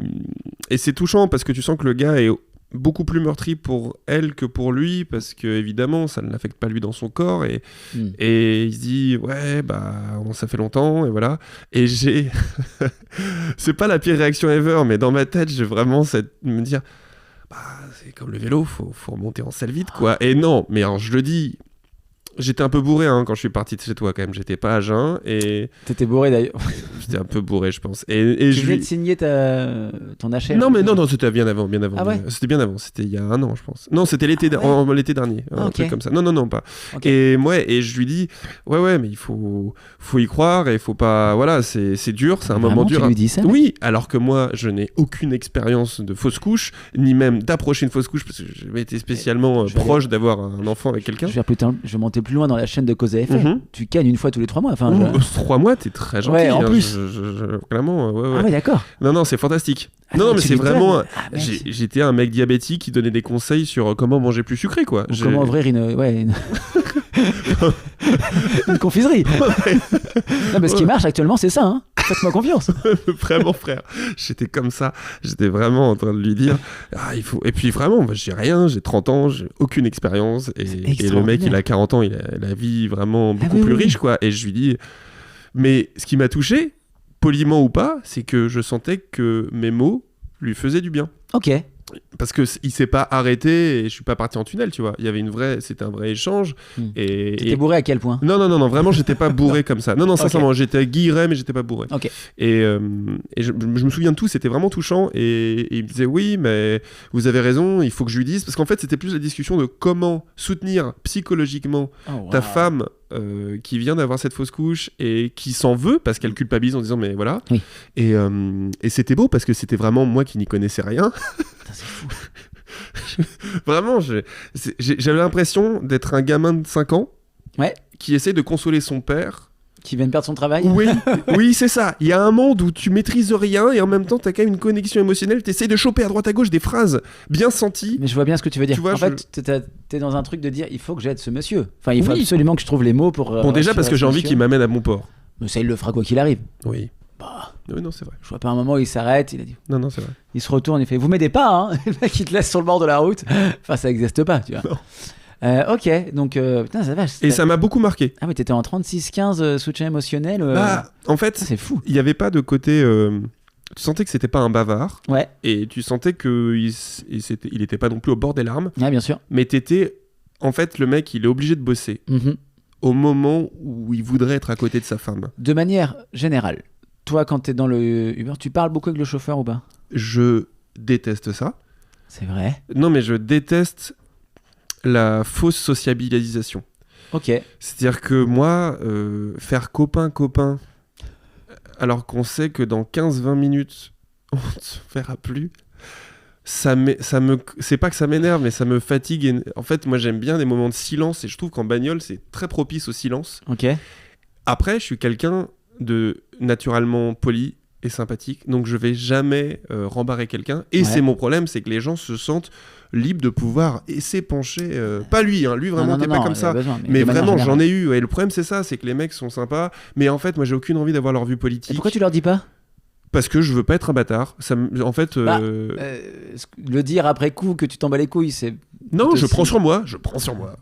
et c'est touchant parce que tu sens que le gars est beaucoup plus meurtri pour elle que pour lui parce que évidemment ça ne l'affecte pas lui dans son corps et il se dit ouais bah ça fait longtemps et voilà et j'ai c'est pas la pire réaction ever mais dans ma tête j'ai vraiment me dire bah c'est comme le vélo, faut remonter en selle vite quoi. Et non mais alors je le dis, j'étais un peu bourré quand je suis parti de chez toi quand même, j'étais pas à jeun et... T'étais bourré d'ailleurs. J'étais un peu bourré je pense. Et tu venais de signer ton HL. Non mais non, c'était bien avant. Ah ouais. C'était bien avant, c'était il y a 1 an je pense. Non c'était l'été dernier, un truc comme ça. Non pas. Okay. Et je lui dis ouais mais il faut y croire et il faut pas, voilà c'est dur, c'est un moment dur. Tu lui dis ça? Oui, alors que moi je n'ai aucune expérience de fausse couche, ni même d'approcher une fausse couche parce que j'ai jamais été spécialement proche d'avoir un enfant avec quelqu'un. Je vais monter plus loin dans la chaîne de cause à effet. Tu cannes une fois tous les 3 mois. 3 mois, t'es très gentil. Ouais, en plus. Clairement, ouais. Ah ouais, d'accord. Non, c'est fantastique. Non, mais c'est vraiment... J'étais un mec diabétique qui donnait des conseils sur comment manger plus sucré, quoi. Comment ouvrir une confiserie. Non, mais ce qui marche actuellement, c'est ça, hein. Faites-moi confiance. Vraiment, frère. J'étais comme ça. J'étais vraiment en train de lui dire il faut... Et puis vraiment, j'ai rien, j'ai 30 ans, j'ai aucune expérience. Et le mec, il a 40 ans, il a la vie vraiment beaucoup plus riche, quoi. Et je lui dis... Mais ce qui m'a touché, poliment ou pas, c'est que je sentais que mes mots lui faisaient du bien. Ok. Parce que il s'est pas arrêté et je suis pas parti en tunnel, tu vois. Il y avait c'était un vrai échange. T'étais bourré à quel point? Non, vraiment j'étais pas bourré comme ça. Non, sincèrement, j'étais guilleret mais j'étais pas bourré. Okay. Et je me souviens de tout, c'était vraiment touchant. Et il me disait oui, mais vous avez raison, il faut que je lui dise. Parce qu'en fait, c'était plus la discussion de comment soutenir psychologiquement ta femme qui vient d'avoir cette fausse couche et qui s'en veut parce qu'elle culpabilise en disant mais voilà. Oui. Et c'était beau parce que c'était vraiment moi qui n'y connaissais rien. Putain, c'est fou. Vraiment, j'avais l'impression d'être un gamin de 5 ans qui essaie de consoler son père qui vient de perdre son travail. Oui, oui, c'est ça. Il y a un monde où tu maîtrises rien et en même temps, t'as quand même une connexion émotionnelle. T'essayes de choper à droite à gauche des phrases bien senties. Mais je vois bien ce que tu veux dire. Tu vois, en fait, t'es dans un truc de dire il faut que j'aide ce monsieur. Enfin, il faut absolument que je trouve les mots pour. Bon, déjà parce que j'ai envie qu'il m'amène à bon port. Mais ça, il le fera quoi qu'il arrive. Oui. Bah. Oui, non, c'est vrai. Je vois pas un moment où il s'arrête, il a dit. Non, c'est vrai. Il se retourne, il fait vous m'aidez pas, hein. Le mec, il te laisse sur le bord de la route. Enfin, ça n'existe pas, tu vois. Non. Ok, donc putain, ça va. Et ça m'a beaucoup marqué. Ah oui, t'étais en 36-15 soutien émotionnel. Bah, en fait, c'est fou. Il n'y avait pas de côté. Tu sentais que c'était pas un bavard. Ouais. Et tu sentais qu'il était pas non plus au bord des larmes. Ouais, bien sûr. Mais t'étais. En fait, le mec, il est obligé de bosser au moment où il voudrait être à côté de sa femme. De manière générale, toi, quand t'es dans le Uber, tu parles beaucoup avec le chauffeur ou pas ? Je déteste ça. C'est vrai. Non, mais je déteste la fausse sociabilisation. Ok. C'est-à-dire que moi, faire copain-copain, alors qu'on sait que dans 15-20 minutes, on ne se verra plus, c'est pas que ça m'énerve, mais ça me fatigue. Et, en fait, moi, j'aime bien des moments de silence et je trouve qu'en bagnole, c'est très propice au silence. Ok. Après, je suis quelqu'un de naturellement poli et sympathique, donc je vais jamais rembarrer quelqu'un. Et c'est mon problème, c'est que les gens se sentent libres de pouvoir s'épancher. Pas lui, hein, lui vraiment t'es pas comme ça. Mais vraiment, j'en ai eu. Et le problème, c'est ça, c'est que les mecs sont sympas, mais en fait, moi, j'ai aucune envie d'avoir leur vue politique. Et pourquoi tu leur dis pas ? Parce que je veux pas être un bâtard. En fait, le dire après coup que tu t'en bats les couilles, c'est. Non, je prends sur moi.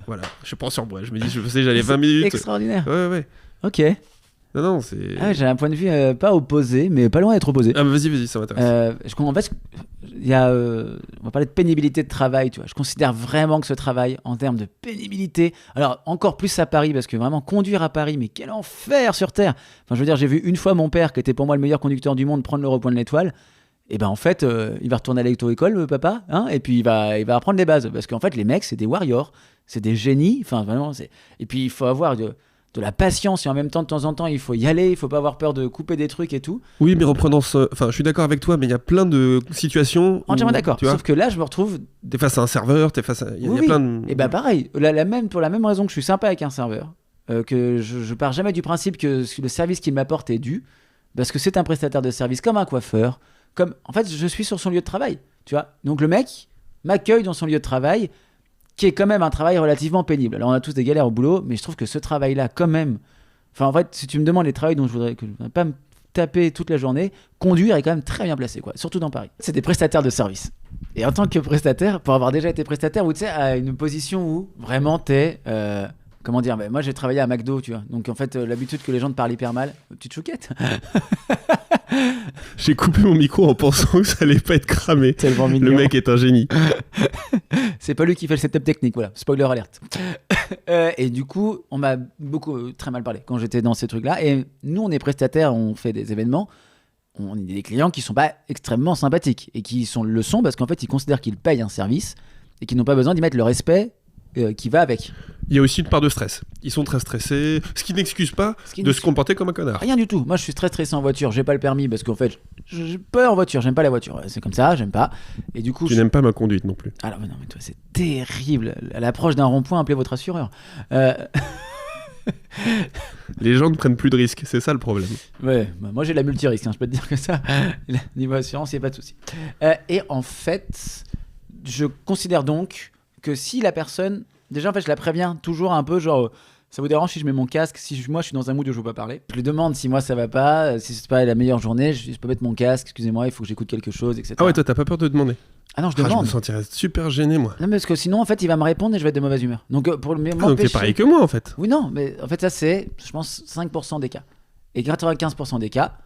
Voilà, je prends sur moi. Je me dis, je sais, j'allais 20 minutes. Extraordinaire. Ouais. Ok. Non, c'est. Ah, j'ai un point de vue pas opposé, mais pas loin d'être opposé. Ah, vas-y, ça m'intéresse. En fait, il y a, on va parler de pénibilité de travail, tu vois. Je considère vraiment que ce travail, en termes de pénibilité, alors encore plus à Paris, parce que vraiment conduire à Paris, mais quel enfer sur Terre. Enfin, je veux dire, j'ai vu une fois mon père, qui était pour moi le meilleur conducteur du monde, prendre le rond-point de l'Étoile. Et ben en fait, il va retourner à l'auto-école, papa, hein, et puis il va apprendre les bases, parce qu'en fait, les mecs, c'est des warriors, c'est des génies. Enfin, vraiment, et puis il faut avoir de la patience et en même temps de temps en temps il faut y aller, il faut pas avoir peur de couper des trucs et tout. Oui, mais reprenons enfin je suis d'accord avec toi, mais il y a plein de situations entièrement d'accord, sauf que là je me retrouve t'es face à un serveur, t'es face à il y a plein de... Et bah pareil, pour la même raison que je suis sympa avec un serveur, que je pars jamais du principe que le service qu'il m'apporte est dû, parce que c'est un prestataire de service comme un coiffeur, comme en fait je suis sur son lieu de travail, tu vois. Donc le mec m'accueille dans son lieu de travail, qui est quand même un travail relativement pénible. Alors on a tous des galères au boulot, mais je trouve que ce travail-là, quand même... Enfin, en fait, si tu me demandes les travails dont je voudrais pas me taper toute la journée, conduire est quand même très bien placé, quoi. Surtout dans Paris. C'est des prestataires de service. Et en tant que prestataire, pour avoir déjà été prestataire, ou tu sais, à une position où vraiment t'es... comment dire, moi j'ai travaillé à McDo, tu vois. Donc en fait, l'habitude que les gens te parlent hyper mal. Petite chouquette. J'ai coupé mon micro en pensant que ça allait pas être cramé. Tellement mignon. Le mec est un génie. C'est pas lui qui fait le setup technique, voilà. Spoiler alert. Et du coup, on m'a très mal parlé quand j'étais dans ces trucs-là. Et nous, on est prestataires, on fait des événements. On est des clients qui sont pas extrêmement sympathiques et qui le sont parce qu'en fait, ils considèrent qu'ils payent un service et qu'ils n'ont pas besoin d'y mettre le respect qui va avec. Il y a aussi une part de stress. Ils sont très stressés, ce qui n'excuse pas de se comporter comme un connard. Rien du tout. Moi, je suis très stressé en voiture. J'ai pas le permis parce qu'en fait, j'ai peur en voiture. J'aime pas la voiture. C'est comme ça, j'aime pas. Et du coup, tu n'aimes pas ma conduite non plus. Alors, non, mais toi, c'est terrible. À l'approche d'un rond-point, appelez votre assureur. Les gens ne prennent plus de risques, c'est ça le problème. Ouais, moi j'ai la multirisque, hein, je peux te dire que ça, niveau assurance, il n'y a pas de souci. Et en fait, je considère donc que si la personne, déjà en fait je la préviens toujours un peu, genre ça vous dérange si je mets mon casque, si moi je suis dans un mood où je veux pas parler, je lui demande si moi ça va pas, si c'est pas la meilleure journée, je peux mettre mon casque, excusez-moi, il faut que j'écoute quelque chose, etc. Ah ouais, toi t'as pas peur de demander? Ah non, je demande. Je me sentirais super gêné, moi. Non, mais parce que sinon, en fait, il va me répondre et je vais être de mauvaise humeur. Donc, donc t'es pareil que moi, en fait. Oui, non, mais en fait, ça, c'est, je pense, 5% des cas. Et 95% des cas,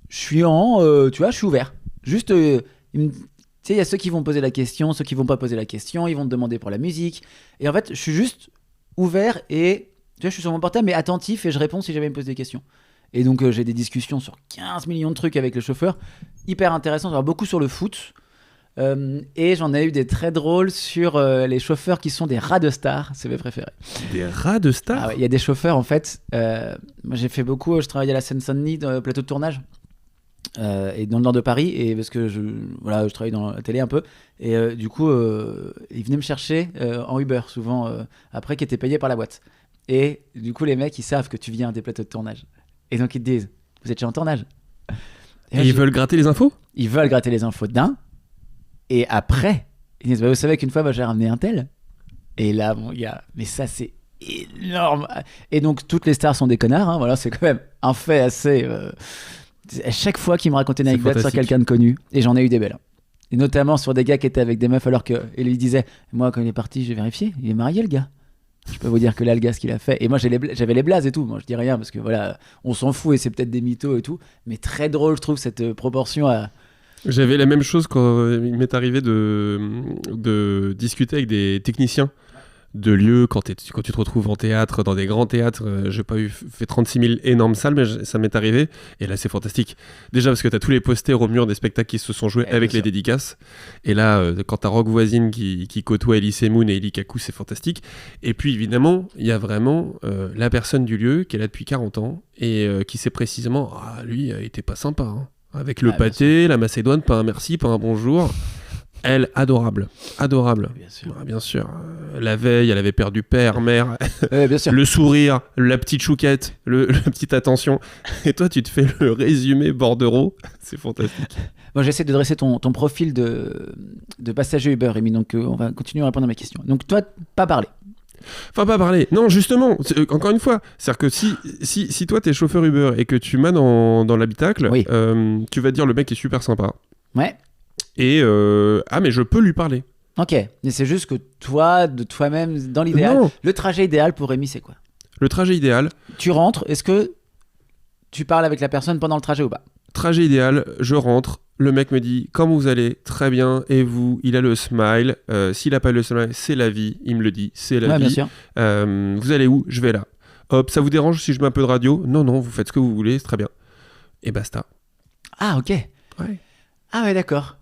je suis tu vois, je suis ouvert. Juste, tu sais, il y a ceux qui vont poser la question, ceux qui vont pas poser la question, ils vont te demander pour la musique. Et en fait, je suis juste ouvert et, tu vois, je suis sur mon portable, mais attentif et je réponds si jamais il me pose des questions. Et donc, j'ai des discussions sur 15 millions de trucs avec le chauffeur, hyper intéressant, genre beaucoup sur le foot. Et j'en ai eu des très drôles sur les chauffeurs qui sont des rats de stars, c'est mes préférés. Des rats de stars? Ah ouais, il y a des chauffeurs en fait. Moi j'ai fait beaucoup, je travaillais à la Seine-Saint-Denis, dans le plateau de tournage, et dans le nord de Paris, et parce que je travaille dans la télé un peu, et du coup ils venaient me chercher en Uber souvent après, qui était payé par la boîte. Et du coup, les mecs, ils savent que tu viens des plateaux de tournage. Et donc, ils te disent, vous êtes déjà en tournage. Et ils veulent gratter les infos ? Ils veulent gratter les infos d'un. Et après, ils disent, vous savez qu'une fois, j'ai ramené un tel. Et là, mon gars, mais ça, c'est énorme. Et donc, toutes les stars sont des connards. Hein, voilà, c'est quand même un fait assez... À chaque fois qu'ils me racontaient une anecdote sur quelqu'un de connu, et j'en ai eu des belles. Et notamment sur des gars qui étaient avec des meufs alors qu'il lui disait, moi, quand il est parti, j'ai vérifié, il est marié, le gars. Je peux vous dire que là, le gars, ce qu'il a fait. Et moi, j'avais les blazes et tout. Moi, je dis rien parce que voilà, on s'en fout et c'est peut-être des mythos et tout. Mais très drôle, je trouve, cette proportion à. J'avais la même chose quand il m'est arrivé de discuter avec des techniciens de lieux quand tu te retrouves en théâtre, dans des grands théâtres. J'ai pas fait 36 000 énormes salles, mais ça m'est arrivé. Et là, c'est fantastique. Déjà parce que tu as tous les posters au mur des spectacles qui se sont joués avec les dédicaces. Et là, quand tu as Rock Voisine qui côtoie Elise Moon et Eli Kaku, c'est fantastique. Et puis, évidemment, il y a vraiment la personne du lieu qui est là depuis 40 ans et qui sait précisément, lui, il était pas sympa. Hein. Avec le pâté, la macédoine, pas un merci, pas un bonjour. Elle, adorable. Bien sûr. La veille, elle avait perdu père, mère. Bien sûr. Le sourire, la petite chouquette, la petite attention. Et toi, tu te fais le résumé bordereau. C'est fantastique. Moi, j'essaie de dresser ton profil de passager Uber, Rémi. Donc, on va continuer à répondre à mes questions. Donc, toi, pas parler. Enfin, pas parler. Non, justement, encore une fois, c'est-à-dire que si toi, t'es chauffeur Uber et que tu m'as dans l'habitacle, oui. Tu vas te dire le mec est super sympa. Ouais. Et mais je peux lui parler. Ok, mais c'est juste que toi, de toi-même, dans l'idéal, le trajet idéal pour Rémi, c'est quoi ? Le trajet idéal. Tu rentres, est-ce que tu parles avec la personne pendant le trajet ou pas ? Trajet idéal, je rentre, le mec me dit comment vous allez, très bien, et vous, il a le smile, s'il a pas le smile, c'est la vie, il me le dit, c'est la vie. Bien sûr. Vous allez où ? Je vais là. Hop, ça vous dérange si je mets un peu de radio ? Non, vous faites ce que vous voulez, c'est très bien. Et basta. Ah, ok. Ouais. Ah ouais, d'accord.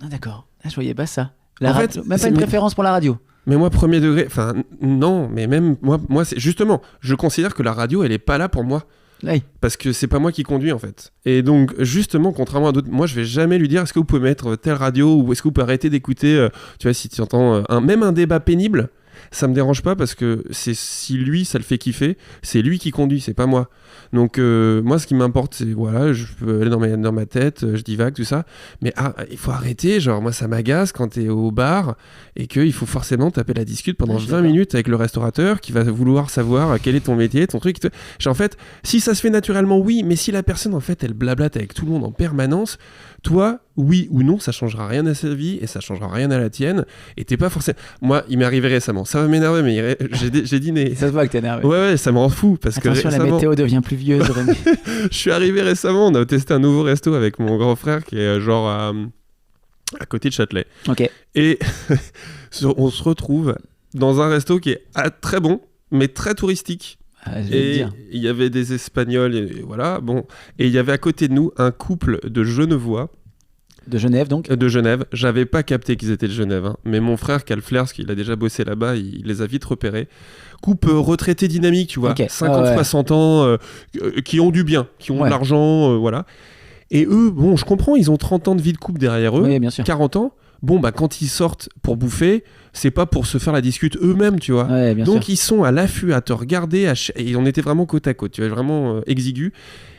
Ah, d'accord. Ah, je voyais pas ça. Même pas une préférence pour la radio. Mais moi, premier degré, enfin, non, mais même moi c'est justement, je considère que la radio, elle est pas là pour moi. Oui. Parce que c'est pas moi qui conduis en fait. Et donc, justement, contrairement à d'autres, moi je vais jamais lui dire est-ce que vous pouvez mettre telle radio ou est-ce que vous pouvez arrêter d'écouter, tu vois, si tu entends même un débat pénible, ça me dérange pas parce que si lui ça le fait kiffer, c'est lui qui conduit, c'est pas moi. Donc moi ce qui m'importe c'est voilà, je peux aller dans ma tête, je divague tout ça, mais il faut arrêter, genre moi ça m'agace quand t'es au bar et qu'il faut forcément taper la discute pendant 20 minutes avec le restaurateur qui va vouloir savoir quel est ton métier, ton truc. En fait, si ça se fait naturellement oui, mais si la personne en fait elle blablate avec tout le monde en permanence, toi, oui ou non, ça changera rien à sa vie et ça changera rien à la tienne. Et t'es pas forcément. Moi, il m'est arrivé récemment. Ça va m'énerver, mais j'ai dîné. Ça se voit que t'es énervé. Ouais, ça me rend fou parce attention, que la météo devient pluvieuse. Je suis arrivé récemment. On a testé un nouveau resto avec mon grand frère qui est genre à côté de Châtelet. Ok. Et on se retrouve dans un resto qui est très bon, mais très touristique. Et il y avait des Espagnols, et voilà, bon. Et il y avait à côté de nous un couple de Genevois. De Genève, donc ? De Genève. J'avais pas capté qu'ils étaient de Genève, hein. Mais mon frère, qui a le flair, parce qu'il a déjà bossé là-bas, il les a vite repérés. Couple retraité dynamique, tu vois, okay. 50-60 ans, qui ont du bien, qui ont de l'argent, voilà. Et eux, bon, je comprends, ils ont 30 ans de vie de couple derrière eux, 40 ans. Bon, bah, quand ils sortent pour bouffer, c'est pas pour se faire la discute eux-mêmes, tu vois. Ouais, donc, ils sont à l'affût, à te regarder, et on était vraiment côte à côte, tu vois, vraiment exigu.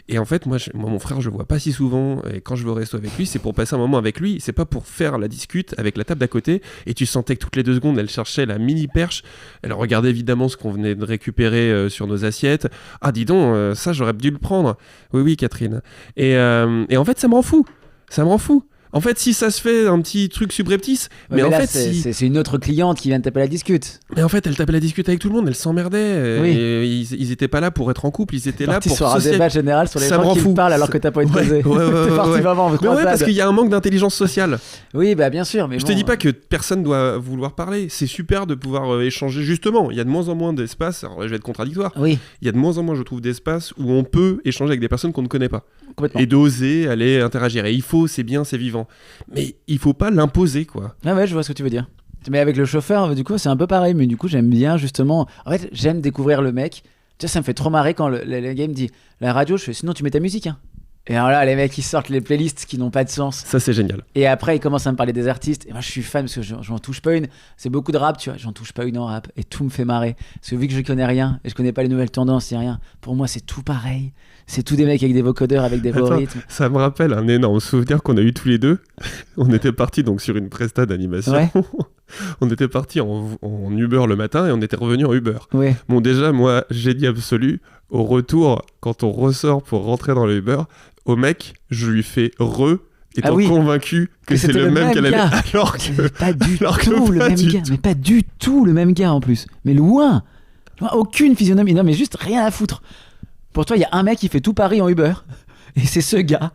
Et en fait, moi, mon frère, je le vois pas si souvent. Et quand je vais au resto avec lui, c'est pour passer un moment avec lui. C'est pas pour faire la discute avec la table d'à côté. Et tu sentais que toutes les 2 secondes, elle cherchait la mini perche. Elle regardait évidemment ce qu'on venait de récupérer sur nos assiettes. Ah, dis donc, ça, j'aurais dû le prendre. Oui, Catherine. Et en fait, ça me rend fou. En fait, si ça se fait un petit truc subreptice, mais en là, fait, c'est une autre cliente qui vient de taper la discute. Mais en fait, elle tapait la discute avec tout le monde, elle s'emmerdait. Oui. Et ils étaient pas là pour être en couple, ils étaient là pour sur un débat général sur les ça gens qui parlent alors que t'as pas été posé. T'es parti vraiment en croisade. Mais parce qu'il y a un manque d'intelligence sociale. Oui, bah bien sûr. Mais je te dis pas que personne doit vouloir parler. C'est super de pouvoir échanger. Justement, il y a de moins en moins d'espace. Alors je vais être contradictoire. Oui. Il y a de moins en moins, je trouve, d'espace où on peut échanger avec des personnes qu'on ne connaît pas. Complètement. Et d'oser aller interagir. Et il faut, c'est bien, c'est vivant. Mais il faut pas l'imposer, quoi. Ah ouais, je vois ce que tu veux dire. Mais avec le chauffeur, du coup, c'est un peu pareil. Mais du coup, j'aime bien justement. En fait, j'aime découvrir le mec. Tu sais, ça me fait trop marrer quand le gars me dit la radio. Je fais sinon tu mets ta musique. Hein. Et alors là, les mecs, ils sortent les playlists qui n'ont pas de sens. Ça, c'est génial. Et après, ils commencent à me parler des artistes. Et moi, je suis fan parce que j'en touche pas une. C'est beaucoup de rap, tu vois. J'en touche pas une en rap. Et tout me fait marrer. Parce que vu que je connais rien et je connais pas les nouvelles tendances, c'est rien. Pour moi, c'est tout pareil. C'est tout des mecs avec des vocodeurs, avec des beaux rythmes. Ça me rappelle un énorme souvenir qu'on a eu tous les deux. On était partis donc sur une presta d'animation. Ouais. On était partis en Uber le matin et on était revenu en Uber. Ouais. Bon, déjà, moi, génie absolu. Au retour, quand on ressort pour rentrer dans le Uber, au mec, je lui fais étant convaincu que c'est le même qu'elle avait. Alors que mais pas du tout le même gars. Mais pas du tout le même gars en plus. Mais loin. Aucune physionomie. Non, mais juste rien à foutre. Pour toi, il y a un mec qui fait tout Paris en Uber. Et c'est ce gars.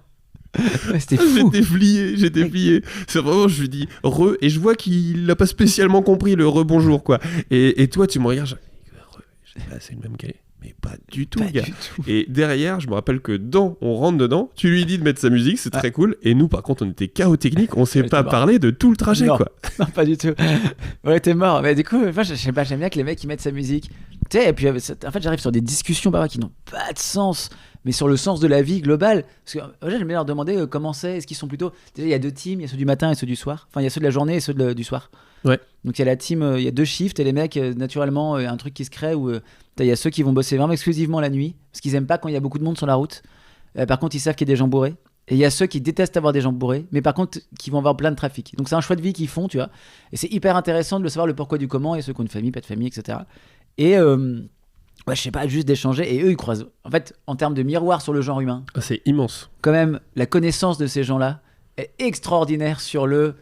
C'était fou. J'étais plié. C'est vraiment, je lui dis et je vois qu'il n'a pas spécialement compris le rebonjour, quoi. Et toi, tu me regardes, c'est le même gars. Mais pas du tout, gars. Et derrière, je me rappelle que on rentre dedans, tu lui dis de mettre sa musique, c'est très cool. Et nous, par contre, on était KO technique, on s'est pas parlé de tout le trajet, non. quoi. Non, pas du tout. Ouais, t'es mort. Mais du coup, moi, je sais pas, j'aime bien que les mecs ils mettent sa musique. Tu sais, et puis en fait, j'arrive sur des discussions qui n'ont pas de sens, mais sur le sens de la vie globale. Parce que j'aime bien leur demander comment c'est. Est-ce qu'ils sont plutôt. Déjà, il y a 2 teams, il y a ceux du matin et ceux du soir. Enfin, il y a ceux de la journée et ceux du soir. Ouais. Donc il y a la team, il y a 2 shifts et les mecs, naturellement, un truc qui se crée où il y a ceux qui vont bosser vraiment exclusivement la nuit parce qu'ils aiment pas quand il y a beaucoup de monde sur la route. Par contre, ils savent qu'il y a des gens bourrés. Et il y a ceux qui détestent avoir des gens bourrés, mais par contre, qui vont avoir plein de trafic. Donc c'est un choix de vie qu'ils font, tu vois. Et c'est hyper intéressant de le savoir le pourquoi du comment. Et ceux qui ont une famille, pas de famille, etc. Et je sais pas, juste d'échanger. Et eux, ils croisent. En fait, en termes de miroir sur le genre humain. C'est immense. Quand même, la connaissance de ces gens-là est extraordinaire sur le.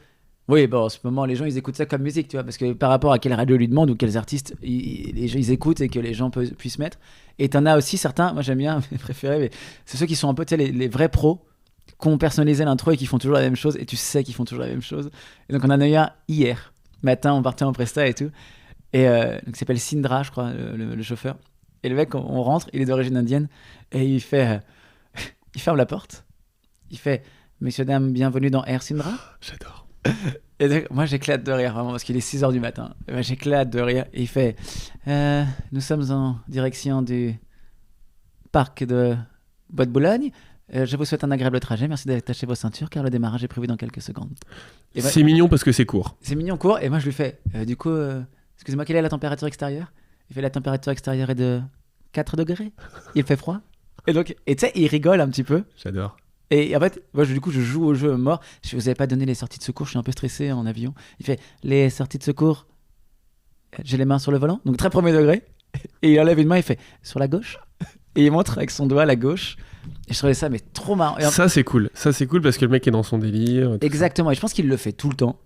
Oui, bon, en ce moment, les gens, ils écoutent ça comme musique, tu vois, parce que par rapport à quelle radio lui demande ou quels artistes ils écoutent et que les gens puissent mettre. Et t'en as aussi certains, moi j'aime bien, mes préférés, mais c'est ceux qui sont un peu, tu sais, les vrais pros, qui ont personnalisé l'intro et qui font toujours la même chose, et tu sais qu'ils font toujours la même chose. Et donc on en a eu un hier, matin, on partait en presta et tout, et donc il s'appelle Sindra, je crois, le chauffeur. Et le mec, on rentre, il est d'origine indienne, et il fait, il ferme la porte, il fait, messieurs, dames, bienvenue dans Air Sindra. J'adore. Et donc, moi j'éclate de rire vraiment parce qu'il est 6h du matin. Et moi, j'éclate de rire. Et il fait nous sommes en direction du parc de Bois-de-Boulogne. Je vous souhaite un agréable trajet. Merci d'attacher vos ceintures car le démarrage est prévu dans quelques secondes. Et c'est mignon parce que c'est court. C'est mignon, court. Et moi je lui fais du coup, excusez-moi, quelle est la température extérieure? Il fait la température extérieure est de 4 degrés. Il fait froid. Et donc, tu sais, il rigole un petit peu. J'adore. Et en fait, moi, du coup, je joue au jeu mort. Je vous avais pas donné les sorties de secours, je suis un peu stressé en avion. Il fait les sorties de secours, j'ai les mains sur le volant, donc très premier degré. Et il enlève une main, il fait sur la gauche. Et il montre avec son doigt la gauche. Et je trouvais ça mais trop marrant. Ça, c'est cool. Ça, c'est cool parce que le mec est dans son délire. Exactement. Et je pense qu'il le fait tout le temps.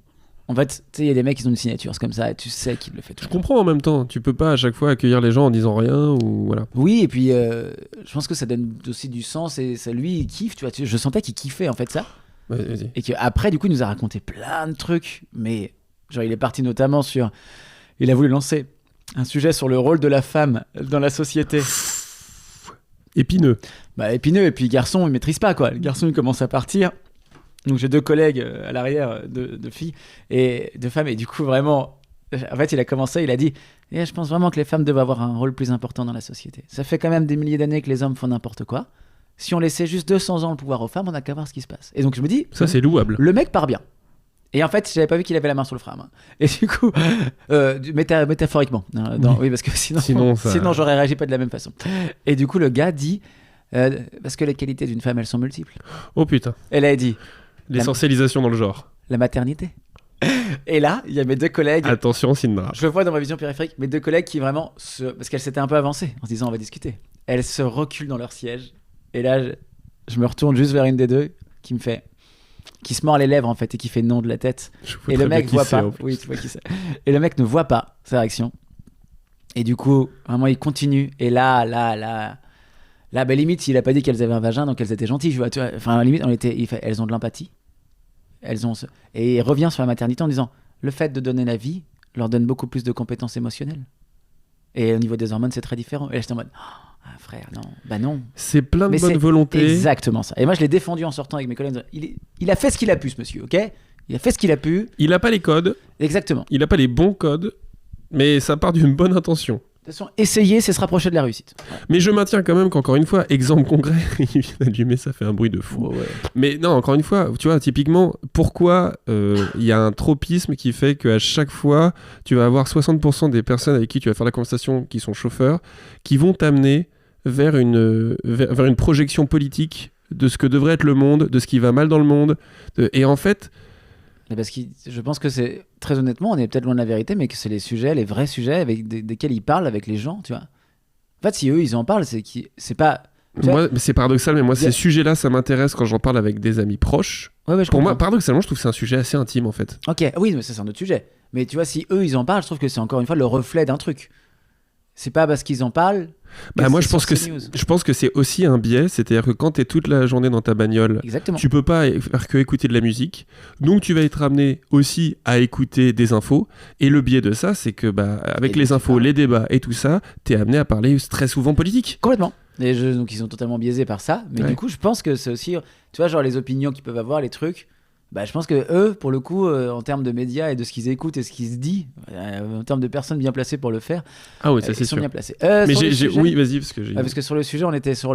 En fait, tu sais, il y a des mecs qui ont une signature, c'est comme ça, et tu sais qu'il le fait tout le temps. Je comprends en même temps, tu peux pas à chaque fois accueillir les gens en disant rien ou voilà. Oui, et puis je pense que ça donne aussi du sens et ça lui, il kiffe, tu vois. Je sentais qu'il kiffait en fait ça. Vas-y. Et qu'après, du coup, il nous a raconté plein de trucs, mais genre, il est parti notamment sur. Il a voulu lancer un sujet sur le rôle de la femme dans la société. Épineux. Épineux, et puis garçon, il maîtrise pas quoi. Le garçon, il commence à partir. Donc j'ai 2 collègues à l'arrière de filles et de femmes, et du coup vraiment en fait il a commencé, il a dit je pense vraiment que les femmes devraient avoir un rôle plus important dans la société. Ça fait quand même des milliers d'années que les hommes font n'importe quoi. Si on laissait juste 200 ans le pouvoir aux femmes, on n'a qu'à voir ce qui se passe. Et donc je me dis ça c'est louable. Le mec part bien. Et en fait j'avais pas vu qu'il avait la main sur le frein, hein. Et du coup métaphoriquement oui parce que sinon j'aurais réagi pas de la même façon. Et du coup le gars dit parce que les qualités d'une femme elles sont multiples. Oh putain. Elle a dit l'essentialisation dans le genre. La maternité. Et là, il y a mes 2 collègues. Attention, Sindra. Je le vois dans ma vision périphérique, mes 2 collègues qui vraiment parce qu'elles s'étaient un peu avancées en se disant on va discuter. Elles se reculent dans leur siège. Et là, je me retourne juste vers une des 2 qui me fait, qui se mord les lèvres en fait et qui fait non de la tête. Et le mec voit pas. Oui, tu vois qui c'est. Et le mec ne voit pas sa réaction. Et du coup, vraiment, il continue. Et là, limite, il a pas dit qu'elles avaient un vagin, donc elles étaient gentilles. Tu vois. Enfin, limite, elles ont de l'empathie. Et il revient sur la maternité en disant le fait de donner la vie leur donne beaucoup plus de compétences émotionnelles. Et au niveau des hormones, c'est très différent. Et là, j'étais en mode frère, non. C'est plein de bonne volonté. Exactement ça. Et moi, je l'ai défendu en sortant avec mes collègues. Il a fait ce qu'il a pu, ce monsieur, ok? Il a fait ce qu'il a pu. Il a pas les codes. Exactement. Il a pas les bons codes, mais ça part d'une bonne intention. toute façon, essayer, c'est se rapprocher de la réussite. Voilà. Mais je maintiens quand même qu'encore une fois, exemple concret, il vient d'allumer, ça fait un bruit de fou. Ouais. Mais non, encore une fois, tu vois, typiquement, pourquoi il y a un tropisme qui fait qu'à chaque fois, tu vas avoir 60% des personnes avec qui tu vas faire la conversation qui sont chauffeurs, qui vont t'amener vers une projection politique de ce que devrait être le monde, de ce qui va mal dans le monde. Et en fait... Parce que je pense que c'est, très honnêtement, on est peut-être loin de la vérité, mais que c'est les vrais sujets avec desquels ils parlent avec les gens, tu vois. En fait, si eux, ils en parlent, c'est pas... Moi, c'est paradoxal, mais moi, ces sujets-là, ça m'intéresse quand j'en parle avec des amis proches. Ouais, Pour moi, paradoxalement, je trouve que c'est un sujet assez intime, en fait. Ok, oui, mais ça, c'est un autre sujet. Mais tu vois, si eux, ils en parlent, je trouve que c'est encore une fois le reflet d'un truc. C'est pas parce qu'ils en parlent... Moi, je pense que c'est aussi un biais, c'est-à-dire que quand t'es toute la journée dans ta bagnole, Exactement. tu peux pas faire que écouter de la musique, donc tu vas être amené aussi à écouter des infos, et le biais de ça, c'est que avec les infos, les débats et tout ça, t'es amené à parler très souvent politique. Complètement. Donc ils sont totalement biaisés par ça, mais du coup, je pense que c'est aussi, tu vois, genre les opinions qu'ils peuvent avoir, les trucs... je pense que eux, pour le coup, en termes de médias et de ce qu'ils écoutent et ce qui se dit, en termes de personnes bien placées pour le faire, ah oui, ça c'est ils sont sûr. bien placés. Oui, vas-y, parce que sur le sujet, on était sur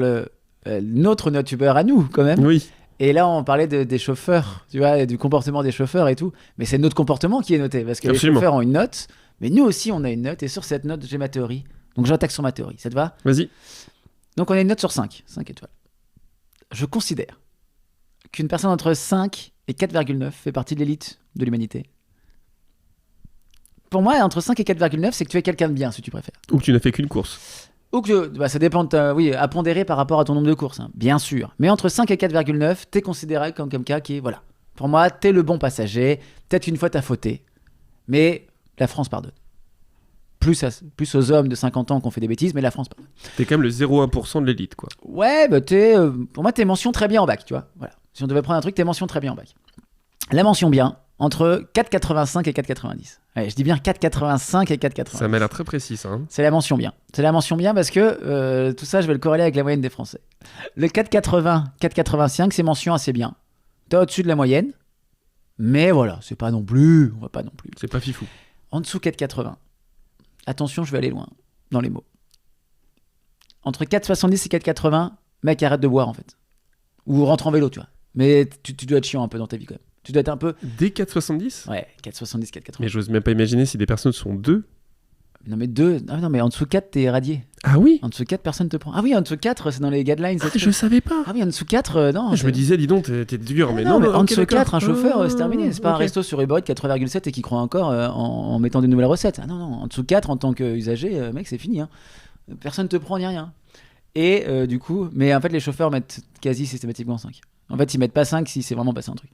notre youtubeur à nous, quand même. Oui. Et là, on parlait des chauffeurs, tu vois, et du comportement des chauffeurs et tout. Mais c'est notre comportement qui est noté, parce que Absolument. Les chauffeurs ont une note, mais nous aussi, on a une note. Et sur cette note, j'ai ma théorie. Donc j'attaque sur ma théorie. Ça te va ? Vas-y. Donc on a une note sur 5 étoiles. Je considère qu'une personne entre 5 et 4,9 fait partie de l'élite de l'humanité. Pour moi, entre 5 et 4,9, c'est que tu es quelqu'un de bien, si tu préfères. Ou que tu n'as fait qu'une course. Ou que ça dépend, à pondérer par rapport à ton nombre de courses, hein, bien sûr. Mais entre 5 et 4,9, t'es considéré comme quelqu'un qui est, voilà. Pour moi, t'es le bon passager. Peut-être une fois t'as fauté, mais la France pardonne. Plus aux hommes de 50 ans qui ont fait des bêtises, mais la France pardonne. T'es quand même le 0,1% de l'élite, quoi. Ouais, pour moi, t'es mention très bien en bac, tu vois. Voilà. Si on devait prendre un truc, t'es mention très bien en bac. La mention bien, entre 4,85 et 4,90. Ouais, je dis bien 4,85 et 4,90. Ça m'a l'air très précis, ça. Hein. C'est la mention bien. C'est la mention bien parce que tout ça, je vais le corréler avec la moyenne des Français. Le 4,80, 4,85, c'est mention assez bien. T'es au-dessus de la moyenne, mais voilà, c'est pas non plus. On va pas non plus. C'est pas fifou. En dessous 4,80. Attention, je vais aller loin dans les mots. Entre 4,70 et 4,80, mec, arrête de boire en fait. Ou rentre en vélo, tu vois. Mais tu dois être chiant un peu dans ta vie quand même. Tu dois être un peu... Dès 4,70 ? Ouais, 4,70, 4,80. Mais j'ose même pas imaginer si des personnes sont 2. Non mais 2... Non mais en dessous 4, t'es radié. Ah oui ? En dessous 4, personne te prend. Ah oui, en dessous 4, c'est dans les guidelines. Ah, je savais pas. Ah oui, en dessous 4, non. Je me disais, dis donc, t'es dur, mais non. non, En ok, dessous 4, un d'accord. chauffeur, c'est terminé. C'est pas un ok. resto sur Uber Eats 4,7 et qui croit encore en mettant des nouvelles recettes. Ah non, en dessous 4, en tant qu'usager, mec, c'est fini. Hein. Personne te prend ni rien. Et du coup... Mais en fait, les chauffeurs mettent quasi systématiquement 5. En fait, ils mettent pas 5 si c'est vraiment passé un truc.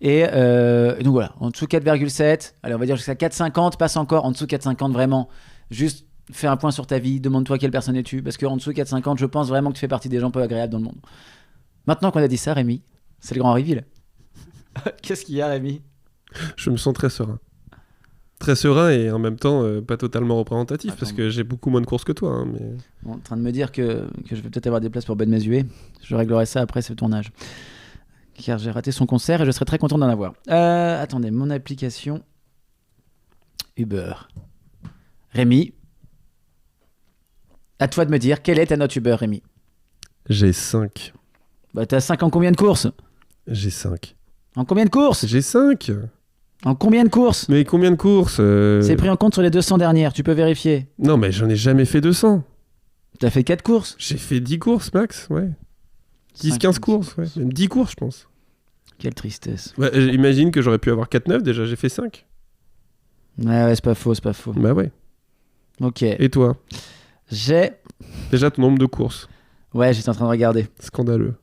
Et donc voilà, en dessous 4,7, allez on va dire jusqu'à 4,50, passe encore, en dessous 4,50 vraiment, juste fais un point sur ta vie, demande-toi quelle personne es-tu, parce qu'en dessous 4,50, je pense vraiment que tu fais partie des gens peu agréables dans le monde. Maintenant qu'on a dit ça, Rémi, c'est le grand reveal. Qu'est-ce qu'il y a, Rémi ? Je me sens très serein. Très serein et en même temps pas totalement représentatif. Attends, parce que j'ai beaucoup moins de courses que toi. Hein, mais... Bon, en train de me dire que je vais peut-être avoir des places pour Ben Mesuet. Je réglerai ça après ce tournage. Car j'ai raté son concert et je serais très content d'en avoir. Attendez, mon application Uber. Rémi, à toi de me dire, quelle est ta note Uber, Rémi ? J'ai 5. Bah t'as 5 en combien de courses ? J'ai 5. En combien de courses ? J'ai 5. En combien de courses ? Mais combien de courses C'est pris en compte sur les 200 dernières, tu peux vérifier. Non mais j'en ai jamais fait 200. T'as fait 4 courses ? J'ai fait 10 courses max, ouais. 10-15 courses, ouais. Même 10 courses, je pense. Quelle tristesse. Ouais, imagine que j'aurais pu avoir 4-9, déjà j'ai fait 5. Ouais, c'est pas faux. Bah ouais. Ok. Et toi ? J'ai... Déjà ton nombre de courses. Ouais, j'étais en train de regarder. Scandaleux.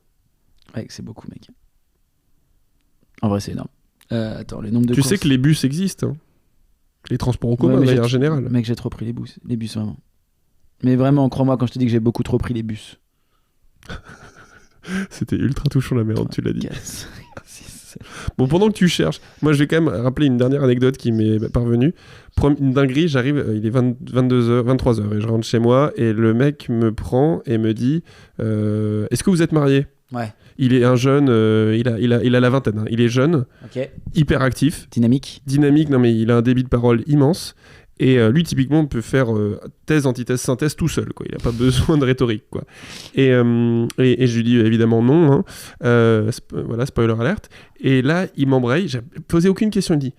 Ouais, c'est beaucoup, mec. En vrai, c'est énorme. Attends, le nombre de tu courses... sais que les bus existent, hein. Les transports en commun, de manière générale. Mec, j'ai trop pris les bus, vraiment. Mais vraiment, crois-moi quand je te dis que j'ai beaucoup trop pris les bus. C'était ultra touchant la merde, tu l'as dit. Bon, pendant que tu cherches, moi je vais quand même rappeler une dernière anecdote qui m'est parvenue. Une dinguerie, j'arrive, il est 22h, 23h et je rentre chez moi et le mec me prend et me dit est-ce que vous êtes marié ? Ouais. Il est un jeune, il a la vingtaine, hein. Il est jeune, okay. Hyper actif. Dynamique, non mais il a un débit de parole immense. Et lui, typiquement, peut faire thèse, antithèse, synthèse tout seul, quoi. Il n'a pas besoin de rhétorique, quoi. Et je lui dis évidemment non, hein. Voilà, spoiler alert. Et là, il m'embraye, j'ai posé aucune question, il me dit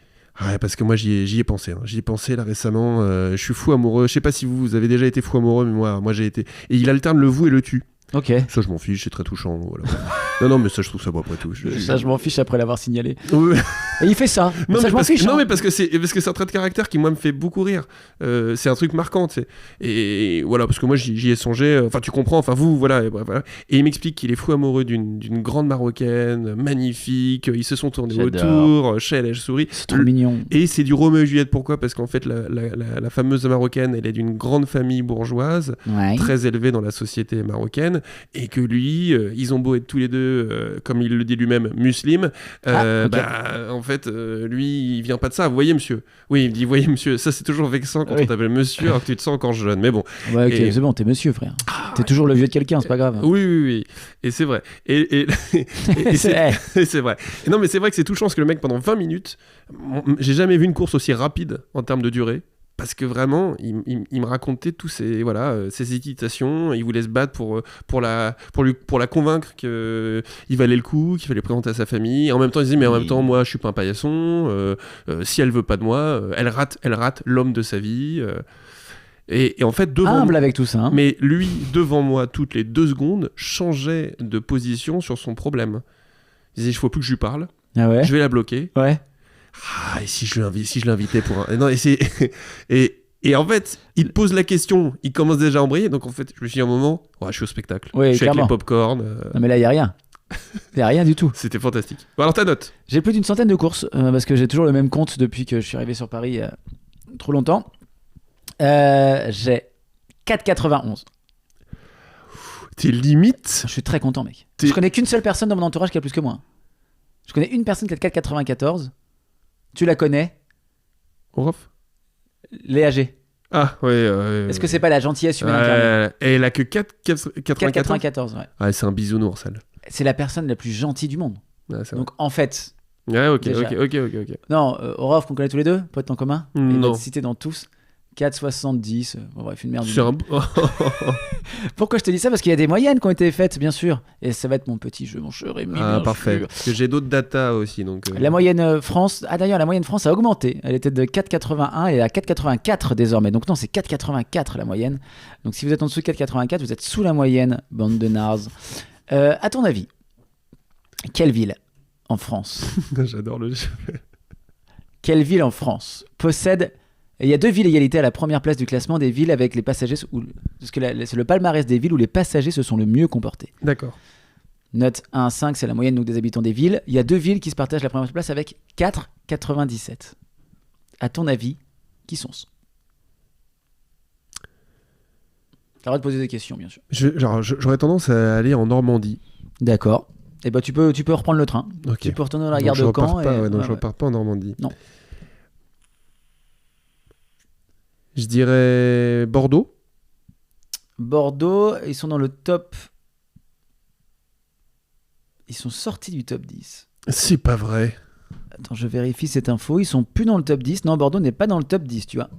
ouais, parce que moi j'y ai pensé, hein. J'y ai pensé là récemment, je suis fou amoureux, je sais pas si vous avez déjà été fou amoureux, mais moi j'ai été. Et il alterne le vous et le tu. Ok. Ça je m'en fiche, c'est très touchant. Voilà. non, mais ça je trouve ça beau après tout. Ça je m'en fiche après l'avoir signalé. Oui. Et il fait ça. Non, ça je m'en fiche. Non, mais parce que c'est un trait de caractère qui moi me fait beaucoup rire. C'est un truc marquant, tu sais. Et voilà, parce que moi j'y ai songé. Enfin, tu comprends. Enfin, vous, voilà. Et il m'explique qu'il est fou amoureux d'une grande marocaine, magnifique. Ils se sont tournés autour. Chez elle, sourit. C'est trop mignon. Et c'est du Roméo et Juliette. Pourquoi ? Parce qu'en fait, la fameuse marocaine, elle est d'une grande famille bourgeoise, très élevée dans la société marocaine, et que lui, ils ont beau être tous les deux, comme il le dit lui-même, musulmans. En fait, lui, il vient pas de ça. Vous voyez, monsieur. Oui, il me dit, voyez, monsieur. Ça, c'est toujours vexant quand on t'appelle monsieur alors que tu te sens encore jeune. Mais bon. Ouais, ok, c'est bon, t'es monsieur, frère. T'es toujours le vieux de quelqu'un, c'est pas grave. Oui. Et c'est vrai. Et c'est vrai. Et non, mais c'est vrai que c'est touchant parce que le mec, pendant 20 minutes, j'ai jamais vu une course aussi rapide en termes de durée. Parce que vraiment, il me racontait tous ses hésitations. Il voulait se battre pour la convaincre qu'il valait le coup, qu'il fallait présenter à sa famille. Et en même temps, il disait, mais en même temps, moi, je suis pas un paillasson. Si elle veut pas de moi, elle rate l'homme de sa vie. Et en fait, humble avec tout ça. Hein. Mais lui, devant moi, toutes les 2 secondes, changeait de position sur son problème. Il disait, il faut plus que je lui parle. Ah ouais. Je vais la bloquer. Ouais. Ah, et si je l'invitais pour un... Non, et en fait, il te pose la question, il commence déjà à embrayer, donc en fait, je me suis dit à un moment, je suis au spectacle, oui, je suis clairement. avec les pop-corn. Non mais là, il n'y a rien. Il n'y a rien du tout. C'était fantastique. Bon, alors ta note ? J'ai plus d'une centaine de courses, parce que j'ai toujours le même compte depuis que je suis arrivé sur Paris trop longtemps. J'ai 4,91. T'es limite. Je suis très content, mec. Je connais qu'une seule personne dans mon entourage qui a plus que moi. Je connais une personne qui a 4,94. Tu la connais ? Orof ? Léa G. Ah, ouais. Est-ce que c'est pas la gentillesse humaine incarnée ? Elle a que 4,94 ? Ouais. Ouais, c'est un bisounours, elle. C'est la personne la plus gentille du monde. Ouais, c'est donc, en fait... Ouais, ok. Non, Orof, qu'on connaît tous les deux, pote en commun. Non. Il va te citer dans tous. 4,70. Bref, une merde. Pourquoi je te dis ça ? Parce qu'il y a des moyennes qui ont été faites, bien sûr. Et ça va être mon petit jeu, mon cher Rémi. Ah, parfait. Parce que j'ai d'autres data aussi. Donc, La moyenne France... Ah, d'ailleurs, la moyenne France a augmenté. Elle était de 4,81 et à 4,84 désormais. Donc non, c'est 4,84 la moyenne. Donc si vous êtes en dessous de 4,84, vous êtes sous la moyenne, bande de nards. À ton avis, quelle ville en France J'adore le jeu. Quelle ville en France possède... Et il y a 2 villes égalité à la première place du classement des villes avec les passagers... Parce que c'est le palmarès des villes où les passagers se sont le mieux comportés. D'accord. Note 1 à 5, c'est la moyenne donc, des habitants des villes. Il y a 2 villes qui se partagent la première place avec 4,97. À ton avis, qui sont-ce ? T'as le droit de poser des questions, bien sûr. J'aurais tendance à aller en Normandie. D'accord. Et tu peux reprendre le train. Okay. Tu peux retourner dans la gare de Caen. Je repars pas en Normandie. Non. Je dirais Bordeaux. Bordeaux, ils sont dans le top... Ils sont sortis du top 10. C'est pas vrai. Attends, je vérifie cette info. Ils sont plus dans le top 10. Non, Bordeaux n'est pas dans le top 10, tu vois.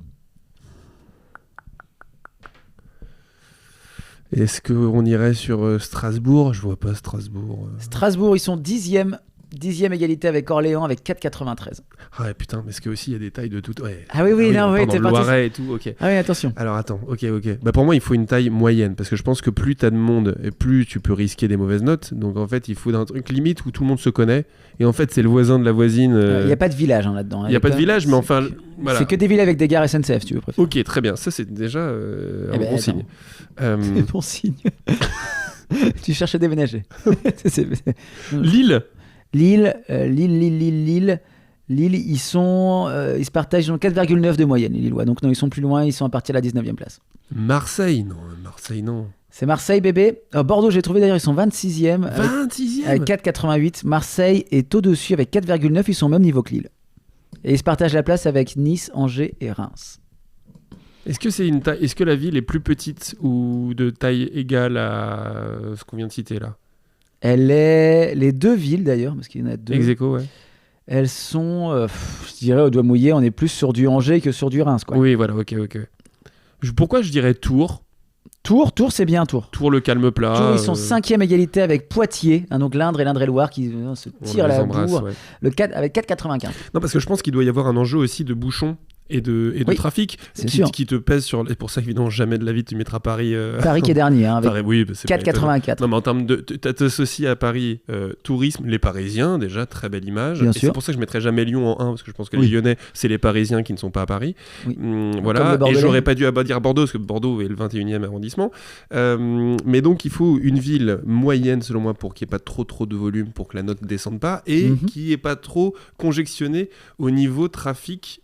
Est-ce qu'on irait sur Strasbourg ? Je vois pas Strasbourg. Strasbourg, ils sont 10e égalité avec Orléans avec 4,93. Ah ouais, putain, mais est-ce qu'il y a des tailles de tout... Ouais. Ah oui, non, t'es parti. Loiret et tout, ok. Ah oui, attention. Alors attends, ok. Bah pour moi, il faut une taille moyenne, parce que je pense que plus t'as de monde, et plus tu peux risquer des mauvaises notes. Donc en fait, il faut un truc limite où tout le monde se connaît, et en fait, c'est le voisin de la voisine... Il n'y a pas de village là-dedans. Il n'y a pas de village, mais enfin... Voilà. C'est que des villes avec des gares SNCF, tu veux préférer. Ok, très bien. Ça, c'est déjà un bon signe. C'est bon signe. Tu cherches à déménager. Lille, ils se partagent dans 4,9 de moyenne, les Lillois. Donc non, ils sont plus loin, ils sont à partir de la 19e place. Marseille, non. C'est Marseille, bébé. Bordeaux, j'ai trouvé d'ailleurs, ils sont 26e. 26e avec 4,88. Marseille est au-dessus avec 4,9, ils sont au même niveau que Lille. Et ils se partagent la place avec Nice, Angers et Reims. Est-ce que la ville est plus petite ou de taille égale à ce qu'on vient de citer là ? Elle est... Les 2 villes d'ailleurs, parce qu'il y en a 2. Ex aequo, ouais. Elles sont, je dirais, au doigt mouillé, on est plus sur du Angers que sur du Reims, quoi. Oui, voilà, ok. Pourquoi je dirais Tours ? Tours, c'est bien Tours. Tours, le calme plat. Tours, ils sont 5e égalité avec Poitiers, donc l'Indre et l'Indre-et-Loire qui se tirent la bourre, ouais. Avec 4,95. Non, parce que je pense qu'il doit y avoir un enjeu aussi de bouchons et de trafic qui te pèse sur. Et pour ça, évidemment, jamais de la vie tu mettras Paris. Paris qui est dernier, hein, avec Paris, oui, bah, 4,84. Non, mais en termes de. Tu associes à Paris tourisme, les Parisiens, déjà, très belle image. Bien et sûr. c'est pour ça que je mettrais jamais Lyon en 1, parce que je pense que les Lyonnais, c'est les Parisiens qui ne sont pas à Paris. Oui. Voilà. Et j'aurais pas dû dire Bordeaux, parce que Bordeaux est le 21e arrondissement. Mais donc, il faut une ville moyenne, selon moi, pour qu'il n'y ait pas trop de volume, pour que la note ne descende pas, et qui n'est pas trop conjectionnée au niveau trafic.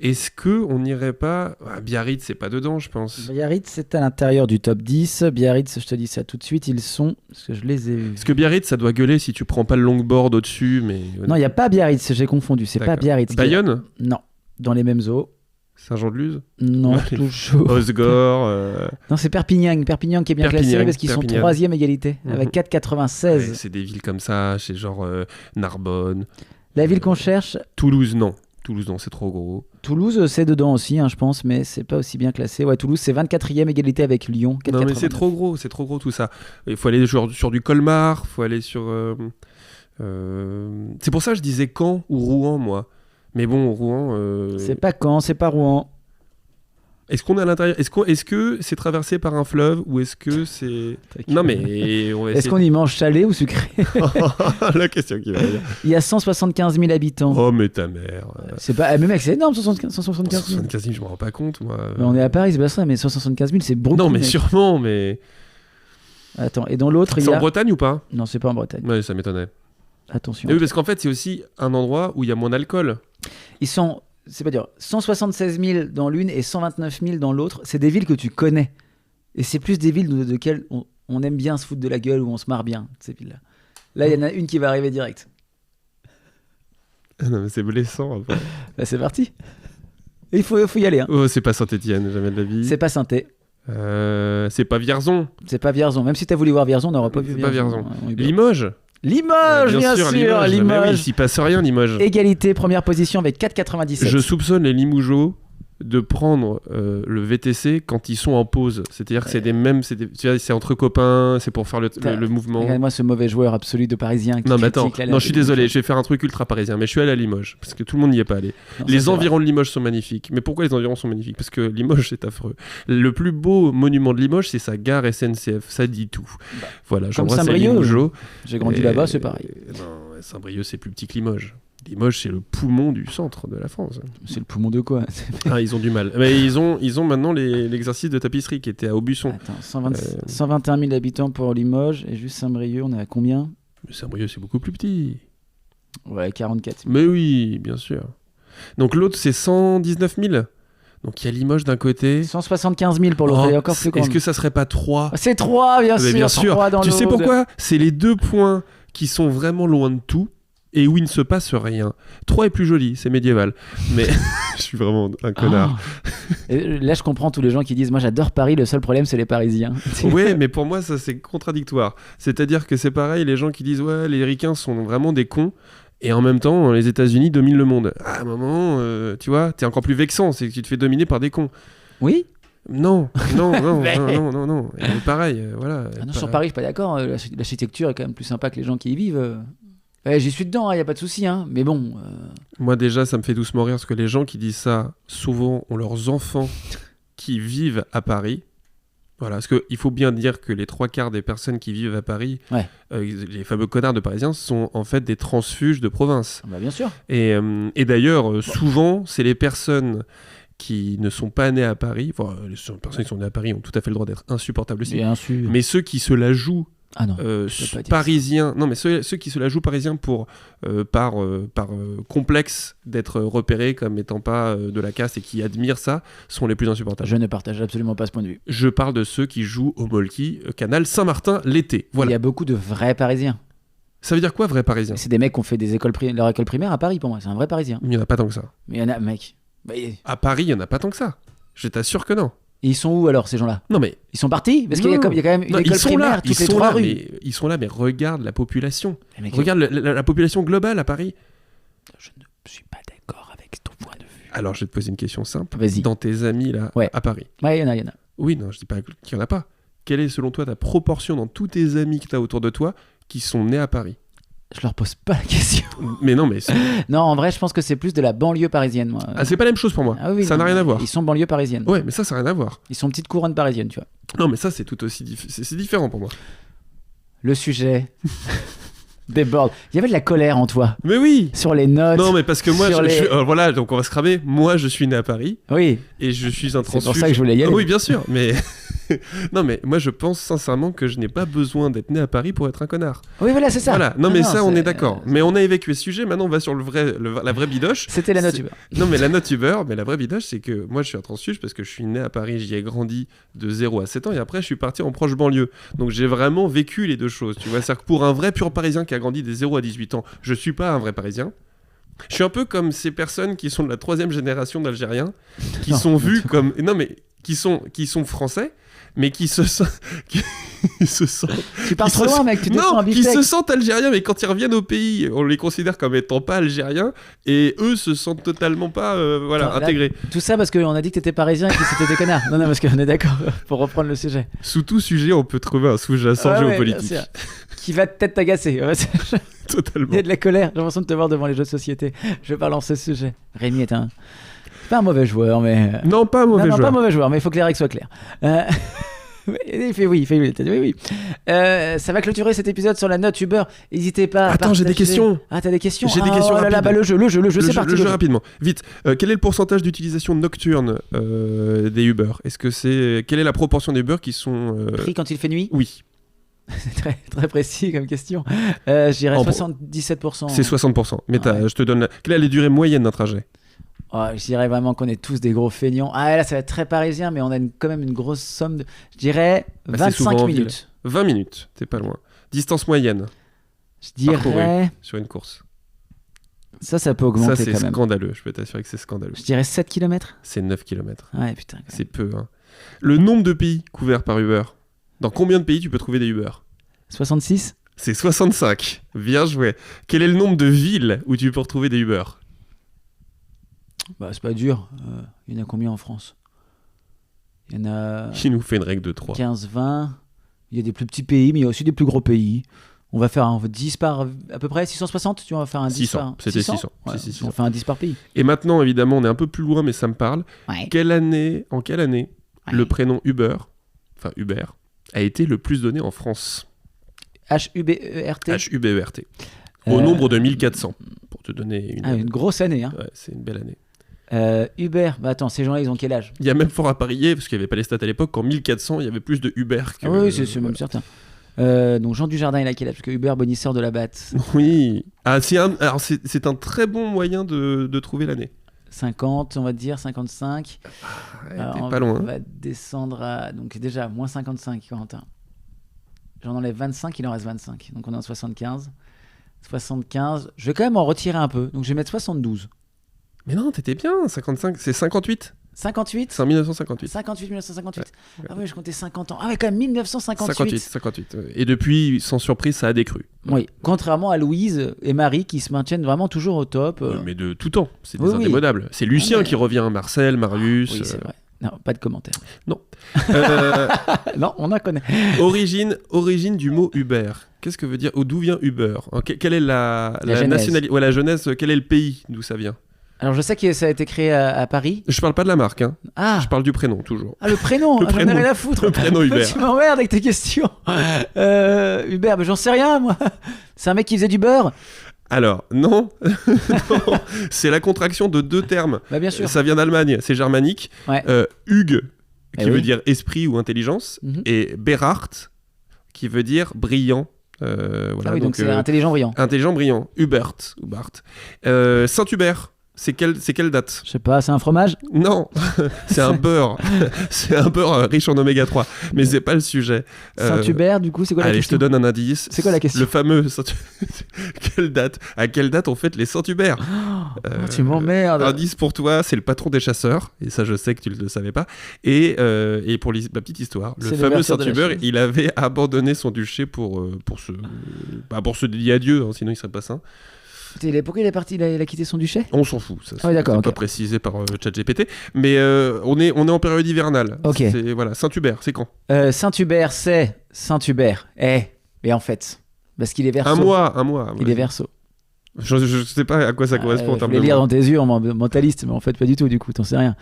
Est-ce qu'on n'irait pas... Biarritz, c'est pas dedans, je pense. Biarritz, c'est à l'intérieur du top 10. Biarritz, je te dis ça tout de suite, ils sont... Parce que je les ai vus. Parce que Biarritz, ça doit gueuler si tu prends pas le longboard au-dessus, mais... Non, il n'y a pas Biarritz, j'ai confondu. C'est pas Biarritz. Bayonne ? Non, dans les mêmes eaux. Saint-Jean-de-Luz ? Non, toujours. Osgore Non, c'est Perpignan qui est bien classé parce qu'ils sont 3e égalité, avec 4,96. Ouais, c'est des villes comme ça, c'est genre Narbonne. La ville qu'on cherche... Toulouse, non, c'est trop gros. Toulouse, c'est dedans aussi, hein, je pense, mais c'est pas aussi bien classé. Ouais, Toulouse, c'est 24e égalité avec Lyon. 4,89. Non, mais c'est trop gros tout ça. Il faut aller sur du Colmar, il faut aller sur... C'est pour ça que je disais Caen ou Rouen, moi. Mais bon, Rouen... C'est pas Caen, c'est pas Rouen. Est-ce qu'on est à l'intérieur ? Est-ce que c'est traversé par un fleuve ou est-ce que c'est... Non mais... On va essayer... Est-ce qu'on y mange salé ou sucré ? La question qui va venir. Il y a 175 000 habitants. Oh mais ta mère. C'est pas... Mais mec, c'est énorme, 175 000. 175 000, je me rends pas compte, moi. Mais on est à Paris, c'est pas ça, mais 175 000, c'est beaucoup. Non mais mec. sûrement, mais... Attends, et dans l'autre, il y a... C'est en Bretagne ou pas ? Non, c'est pas en Bretagne. Ouais, ça m'étonnait. Attention. Oui, parce qu'en fait, c'est aussi un endroit où il y a moins d'alcool. Ils sont... C'est pas dire 176 000 dans l'une et 129 000 dans l'autre. C'est des villes que tu connais. Et c'est plus des villes de quelles on aime bien se foutre de la gueule, où on se marre bien, ces villes-là. Là, il y en a une qui va arriver direct. Non, mais c'est blessant. Bah, c'est parti. Il faut y aller. Hein. Oh, c'est pas Saint-Étienne, jamais de la vie. C'est pas Saint-Étienne. C'est pas Vierzon. C'est pas Vierzon. Même si t'as voulu voir Vierzon, on n'aura pas vu Vierzon. Vierzon. Pas Vierzon. Limoges. Bien sûr, Limoges. Oui, il s'y passe rien, Limoges. Égalité, première position avec 4,97. Je soupçonne les Limougeaux de prendre le VTC quand ils sont en pause. C'est-à-dire que c'est des mêmes, tu vois, c'est entre copains, c'est pour faire le mouvement. Regarde-moi ce mauvais joueur absolu de Parisien qui non, mais attends, critique non, je suis désolé, je vais faire un truc ultra parisien, mais je suis allé à Limoges parce que tout le monde n'y est pas allé. Non, les environs de Limoges sont magnifiques. Mais pourquoi les environs sont magnifiques ? Parce que Limoges, c'est affreux. Le plus beau monument de Limoges, c'est sa gare SNCF. Ça dit tout. Bah, voilà, comme j'embrasse les Saint-Brieuc. Limougeaux. J'ai grandi là-bas, c'est pareil. Non, Saint-Brieuc, c'est plus petit que Limoges. Limoges, c'est le poumon du centre de la France. C'est le poumon de quoi ? Ah, ils ont du mal. Mais ils ont maintenant l'exercice de tapisserie qui était à Aubusson. Attends, 121 000 habitants pour Limoges et juste Saint-Brieuc, on est à combien ? Mais Saint-Brieuc, c'est beaucoup plus petit. Ouais, 44 000. Mais oui, bien sûr. Donc l'autre, c'est 119 000. Donc il y a Limoges d'un côté. 175 000 pour l'autre, encore plus grand. Est-ce que ça serait pas 3 ? C'est 3, bien sûr. Bien sûr. 3 dans tu sais l'autre. pourquoi ? C'est les 2 points qui sont vraiment loin de tout et où il ne se passe rien. 3 est plus joli, c'est médiéval. Mais je suis vraiment un connard. Et là, je comprends tous les gens qui disent « Moi, j'adore Paris, le seul problème, c'est les Parisiens. » Ouais, mais pour moi, ça, c'est contradictoire. C'est-à-dire que c'est pareil, les gens qui disent « Ouais, les ricains sont vraiment des cons. » Et en même temps, les États-Unis dominent le monde. À un moment, tu vois, t'es encore plus vexant, c'est que tu te fais dominer par des cons. Oui. Non. Et pareil, voilà. Ah non, sur Paris, je suis pas d'accord. L'architecture est quand même plus sympa que les gens qui y vivent. Ouais, j'y suis dedans, y a pas de souci, hein. Mais bon. Moi déjà, ça me fait doucement rire parce que les gens qui disent ça, souvent, ont leurs enfants qui vivent à Paris. Voilà, parce qu'il faut bien dire que les 3/4 des personnes qui vivent à Paris, les fameux connards de Parisiens, sont en fait des transfuges de province. Bah bien sûr. Et d'ailleurs, souvent, c'est les personnes qui ne sont pas nées à Paris, enfin, les personnes qui sont nées à Paris ont tout à fait le droit d'être insupportables aussi, bien sûr. mais ceux qui se la jouent parisiens, non mais ceux qui se la jouent parisiens par complexe d'être repérés comme étant pas de la caste et qui admirent ça, sont les plus insupportables. Je ne partage absolument pas ce point de vue. Je parle de ceux qui jouent au Molki, canal Saint-Martin l'été. Voilà. Il y a beaucoup de vrais Parisiens. Ça veut dire quoi, vrai Parisien ? C'est des mecs qui ont fait leur école primaire à Paris pour moi, c'est un vrai Parisien. Il n'y en a pas tant que ça. Mais il y en a, mec. À Paris, il n'y en a pas tant que ça. Je t'assure que non. Et ils sont où alors ces gens-là? Non mais ils sont partis parce qu'il y a quand même une école primaire toutes les 3 rues. Mais ils sont là, mais regarde la population. Regarde la population globale à Paris. Je ne suis pas d'accord avec ton point de vue. Alors je vais te poser une question simple. Vas-y. Dans tes amis là à Paris. Ouais, il y en a. Oui, non, je dis pas qu'il y en a pas. Quelle est selon toi ta proportion dans tous tes amis que tu as autour de toi qui sont nés à Paris? Je leur pose pas la question. Mais non, mais... non, en vrai, je pense que c'est plus de la banlieue parisienne, moi. Ah, c'est pas la même chose pour moi. Ah, oui, ça n'a rien à voir. Ils sont banlieue parisienne. Ouais, mais ça n'a rien à voir. Ils sont petite couronne parisienne, tu vois. Non, mais ça, c'est tout aussi... C'est différent pour moi. Le sujet déborde. Il y avait de la colère en toi. Mais oui. Sur les notes. Non, mais parce que moi, voilà, donc on va se cramer. Moi, je suis né à Paris. Oui. Et je suis un transfuge. C'est pour ça que je voulais y aller. Oui, bien sûr, mais... non, mais moi, je pense sincèrement que je n'ai pas besoin d'être né à Paris pour être un connard. Oui, voilà, c'est ça. Voilà. Non, mais ça, on est d'accord. Mais on a évacué ce sujet. Maintenant, on va sur la vraie bidoche. C'était la note Uber. Non, mais la note Uber, mais la vraie bidoche, c'est que moi, je suis un transfuge parce que je suis né à Paris, j'y ai grandi de 0 à 7 ans, et après, je suis parti en proche banlieue. Donc, j'ai vraiment vécu les deux choses. Tu vois, c'est-à-dire que pour un vrai pur Parisien qui a grandi des 0 à 18 ans, je suis pas un vrai Parisien. Je suis un peu comme ces personnes qui sont de la 3e génération d'Algériens, qui sont vus comme... Non, mais qui sont français, mais qui se sentent... Tu parles trop loin, mec, tu te sens un qui se sentent algériens, mais quand ils reviennent au pays, on les considère comme étant pas algériens, et eux se sentent totalement pas intégrés. Là, tout ça parce qu'on a dit que t'étais parisien et que c'était des connards. Non, parce qu'on est d'accord, pour reprendre le sujet. Sous tout sujet, on peut trouver un sous-jacent géopolitique. Qui va peut-être t'agacer. Totalement. Il y a de la colère, j'ai l'impression de te voir devant les jeux de société. Je vais pas lancer ce sujet. Rémi est pas un mauvais joueur, mais... Non, pas un mauvais joueur. Non, pas un mauvais joueur, mais il faut que les règles soient claires. Il fait oui. Ça va clôturer cet épisode sur la note Uber. N'hésitez pas à Attends, j'ai des questions. Ah, t'as des questions? J'ai des questions rapides. Le jeu, c'est parti. Le jeu rapidement. Vite, quel est le pourcentage d'utilisation nocturne des Uber? Quelle est la proportion des Uber qui sont... Pris quand il fait nuit? Oui. C'est très, très précis comme question. Je dirais 77%. C'est 60%. Mais je te donne... Quelle est la durée moyenne d'un trajet? Je dirais vraiment qu'on est tous des gros feignants. Ah là, ça va être très parisien, mais on a quand même une grosse somme de... Je dirais 25 minutes. 20 minutes, t'es pas loin. Distance moyenne. Je dirais... sur une course. Ça peut augmenter ça, quand même. C'est scandaleux, je peux t'assurer que c'est scandaleux. Je dirais 7 km. C'est 9 km. Ouais, putain. C'est peu, hein. Le nombre de pays couverts par Uber. Dans combien de pays tu peux trouver des Uber? 66. C'est 65. Bien joué. Quel est le nombre de villes où tu peux retrouver des Uber? Bah, c'est pas dur. Il y en a combien en France? Il y en a... Qui nous fait une règle de 3? 15, 20. Il y a des plus petits pays, mais il y a aussi des plus gros pays. On va faire 10 par... À peu près 660, tu vois, on va faire un 10 600. par... C'était 600. Ouais, 600. on fait un 10 par pays. Et maintenant, évidemment, on est un peu plus loin, mais ça me parle. Ouais. En quelle année le prénom Uber, a été le plus donné en France? H-U-B-E-R-T. H-U-B-E-R-T. Au nombre de 1400. Pour te donner une grosse année, hein. Ouais, c'est une belle année. Uber, bah attends, ces gens-là, ils ont quel âge? Il y a même fort à parier, parce qu'il n'y avait pas les stats à l'époque, qu'en 1400, il y avait plus de Uber que... Oui, c'est même certain. Donc Jean Dujardin, il a quel âge? Parce que Uber, bonisseur de la batte. Oui. C'est un très bon moyen de trouver l'année. 50, on va dire, 55. T'es pas loin. On va descendre à... Donc déjà, moins 55, Corentin. J'en enlève 25, il en reste 25. Donc on est en 75. 75, je vais quand même en retirer un peu. Donc je vais mettre 72. Mais non, t'étais bien, 55, c'est 58. 58 C'est en 1958. 1958. Ouais. Ah oui, je comptais 50 ans. Ah ouais, quand même 1958. 58. Et depuis, sans surprise, ça a décru. Oui, contrairement à Louise et Marie qui se maintiennent vraiment toujours au top. Mais de tout temps, c'est des indémodables. C'est Lucien qui revient, Marcel, Marius... Oui, c'est vrai. Non, pas de commentaires. Non. Non, on en connaît. Origine du mot Uber. Qu'est-ce que veut dire? D'où vient Uber? Quelle est la nationalité? Ouais, la jeunesse, quel est le pays d'où ça vient? Alors je sais que ça a été créé à Paris. Je parle pas de la marque, hein. Ah. Je parle du prénom, toujours. Ah, le prénom. J'en ai rien à foutre. Le prénom Uber. Tu m'emmerdes avec tes questions. Uber, mais j'en sais rien, moi. C'est un mec qui faisait du beurre. Alors, non. Non. C'est la contraction de deux termes. Bah, bien sûr. Ça vient d'Allemagne, c'est germanique. Ouais. Hug, qui veut dire esprit ou intelligence, et Berhard, qui veut dire brillant. Voilà, donc c'est intelligent brillant. Intelligent brillant. Hubert. Saint-Hubert. C'est quelle date? Je sais pas, c'est un fromage? Non, c'est un beurre. C'est un beurre riche en oméga 3. Mais c'est pas le sujet. Saint-Hubert, du coup, c'est quoi la question? Allez, je te donne un indice. C'est quoi la question? Le fameux quelle date? À quelle date on fête les Saint-Hubert? Tu m'emmerdes. Indice pour toi, c'est le patron des chasseurs. Et ça, je sais que tu ne le savais pas. Et pour ma petite histoire, le fameux Saint-Hubert, il avait abandonné son duché pour se dédier à Dieu, hein, sinon il serait pas saint. Pourquoi il est parti? Il a quitté son duché? On s'en fout, ça. Ah oui, d'accord. C'est pas précisé par ChatGPT, mais on est en période hivernale. Ok. Voilà, Saint-Hubert, c'est quand? Saint-Hubert, c'est Saint-Hubert. Mais en fait, parce qu'il est Verseau. Un mois. Il est Verseau. Je sais pas à quoi ça correspond en termes de. Je vais lire dans tes yeux en mentaliste, mais en fait pas du tout. Du coup, t'en sais rien.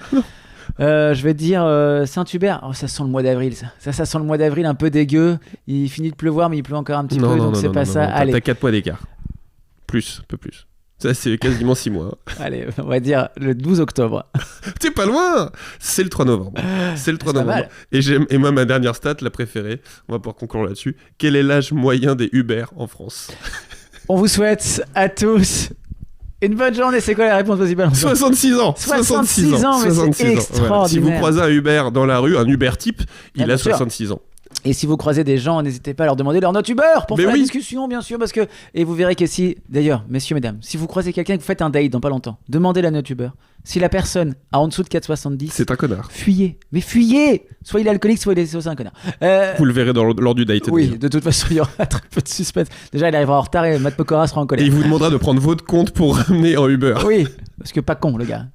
Je vais te dire Saint-Hubert. Oh, ça sent le mois d'avril. Ça sent le mois d'avril un peu dégueu. Il finit de pleuvoir, mais il pleut encore un petit peu, donc c'est pas ça. Allez. T'as 4 points d'écart. Un peu plus. Ça, c'est quasiment 6 mois. Allez, on va dire le 12 octobre. T'es pas loin. C'est le 3 novembre. C'est le 3 novembre. Et moi, ma dernière stat, la préférée, on va pouvoir conclure là-dessus. Quel est l'âge moyen des Uber en France? On vous souhaite à tous une bonne journée. C'est quoi la réponse possible? 66 ans. 66 ans, mais c'est extraordinaire. Voilà. Si vous croisez un Uber dans la rue, un Uber type, il a 66 ans. Et si vous croisez des gens, n'hésitez pas à leur demander leur note Uber pour faire la discussion, bien sûr, parce que... Et vous verrez que d'ailleurs, messieurs, mesdames, si vous croisez quelqu'un et que vous faites un date dans pas longtemps, demandez la note Uber. Si la personne a en dessous de 4,70... C'est un connard. Fuyez. Mais fuyez. Soit il est alcoolique, soit il est un connard. Vous le verrez lors du date. Oui, de toute façon, il y aura très peu de suspense. Déjà, il arrivera en retard et Matt Pokora sera en colère. Et il vous demandera de prendre votre compte pour ramener en Uber. Oui, parce que pas con, le gars.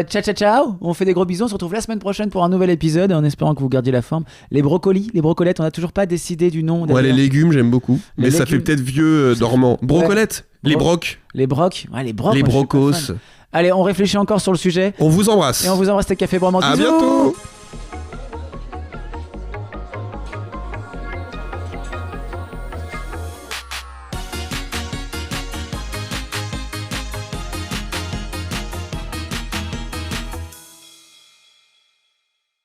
Ciao. On fait des gros bisous. On se retrouve la semaine prochaine pour un nouvel épisode en espérant que vous gardiez la forme. Les brocolettes, on n'a toujours pas décidé du nom. Ouais, les légumes, j'aime beaucoup. Mais ça fait peut-être vieux dormant. Brocolettes, les brocs. Les brocs. Ouais, les brocs. Les brocos. Allez, on réfléchit encore sur le sujet. On vous embrasse. Et on vous embrasse, c'était Café Bromance. À bientôt.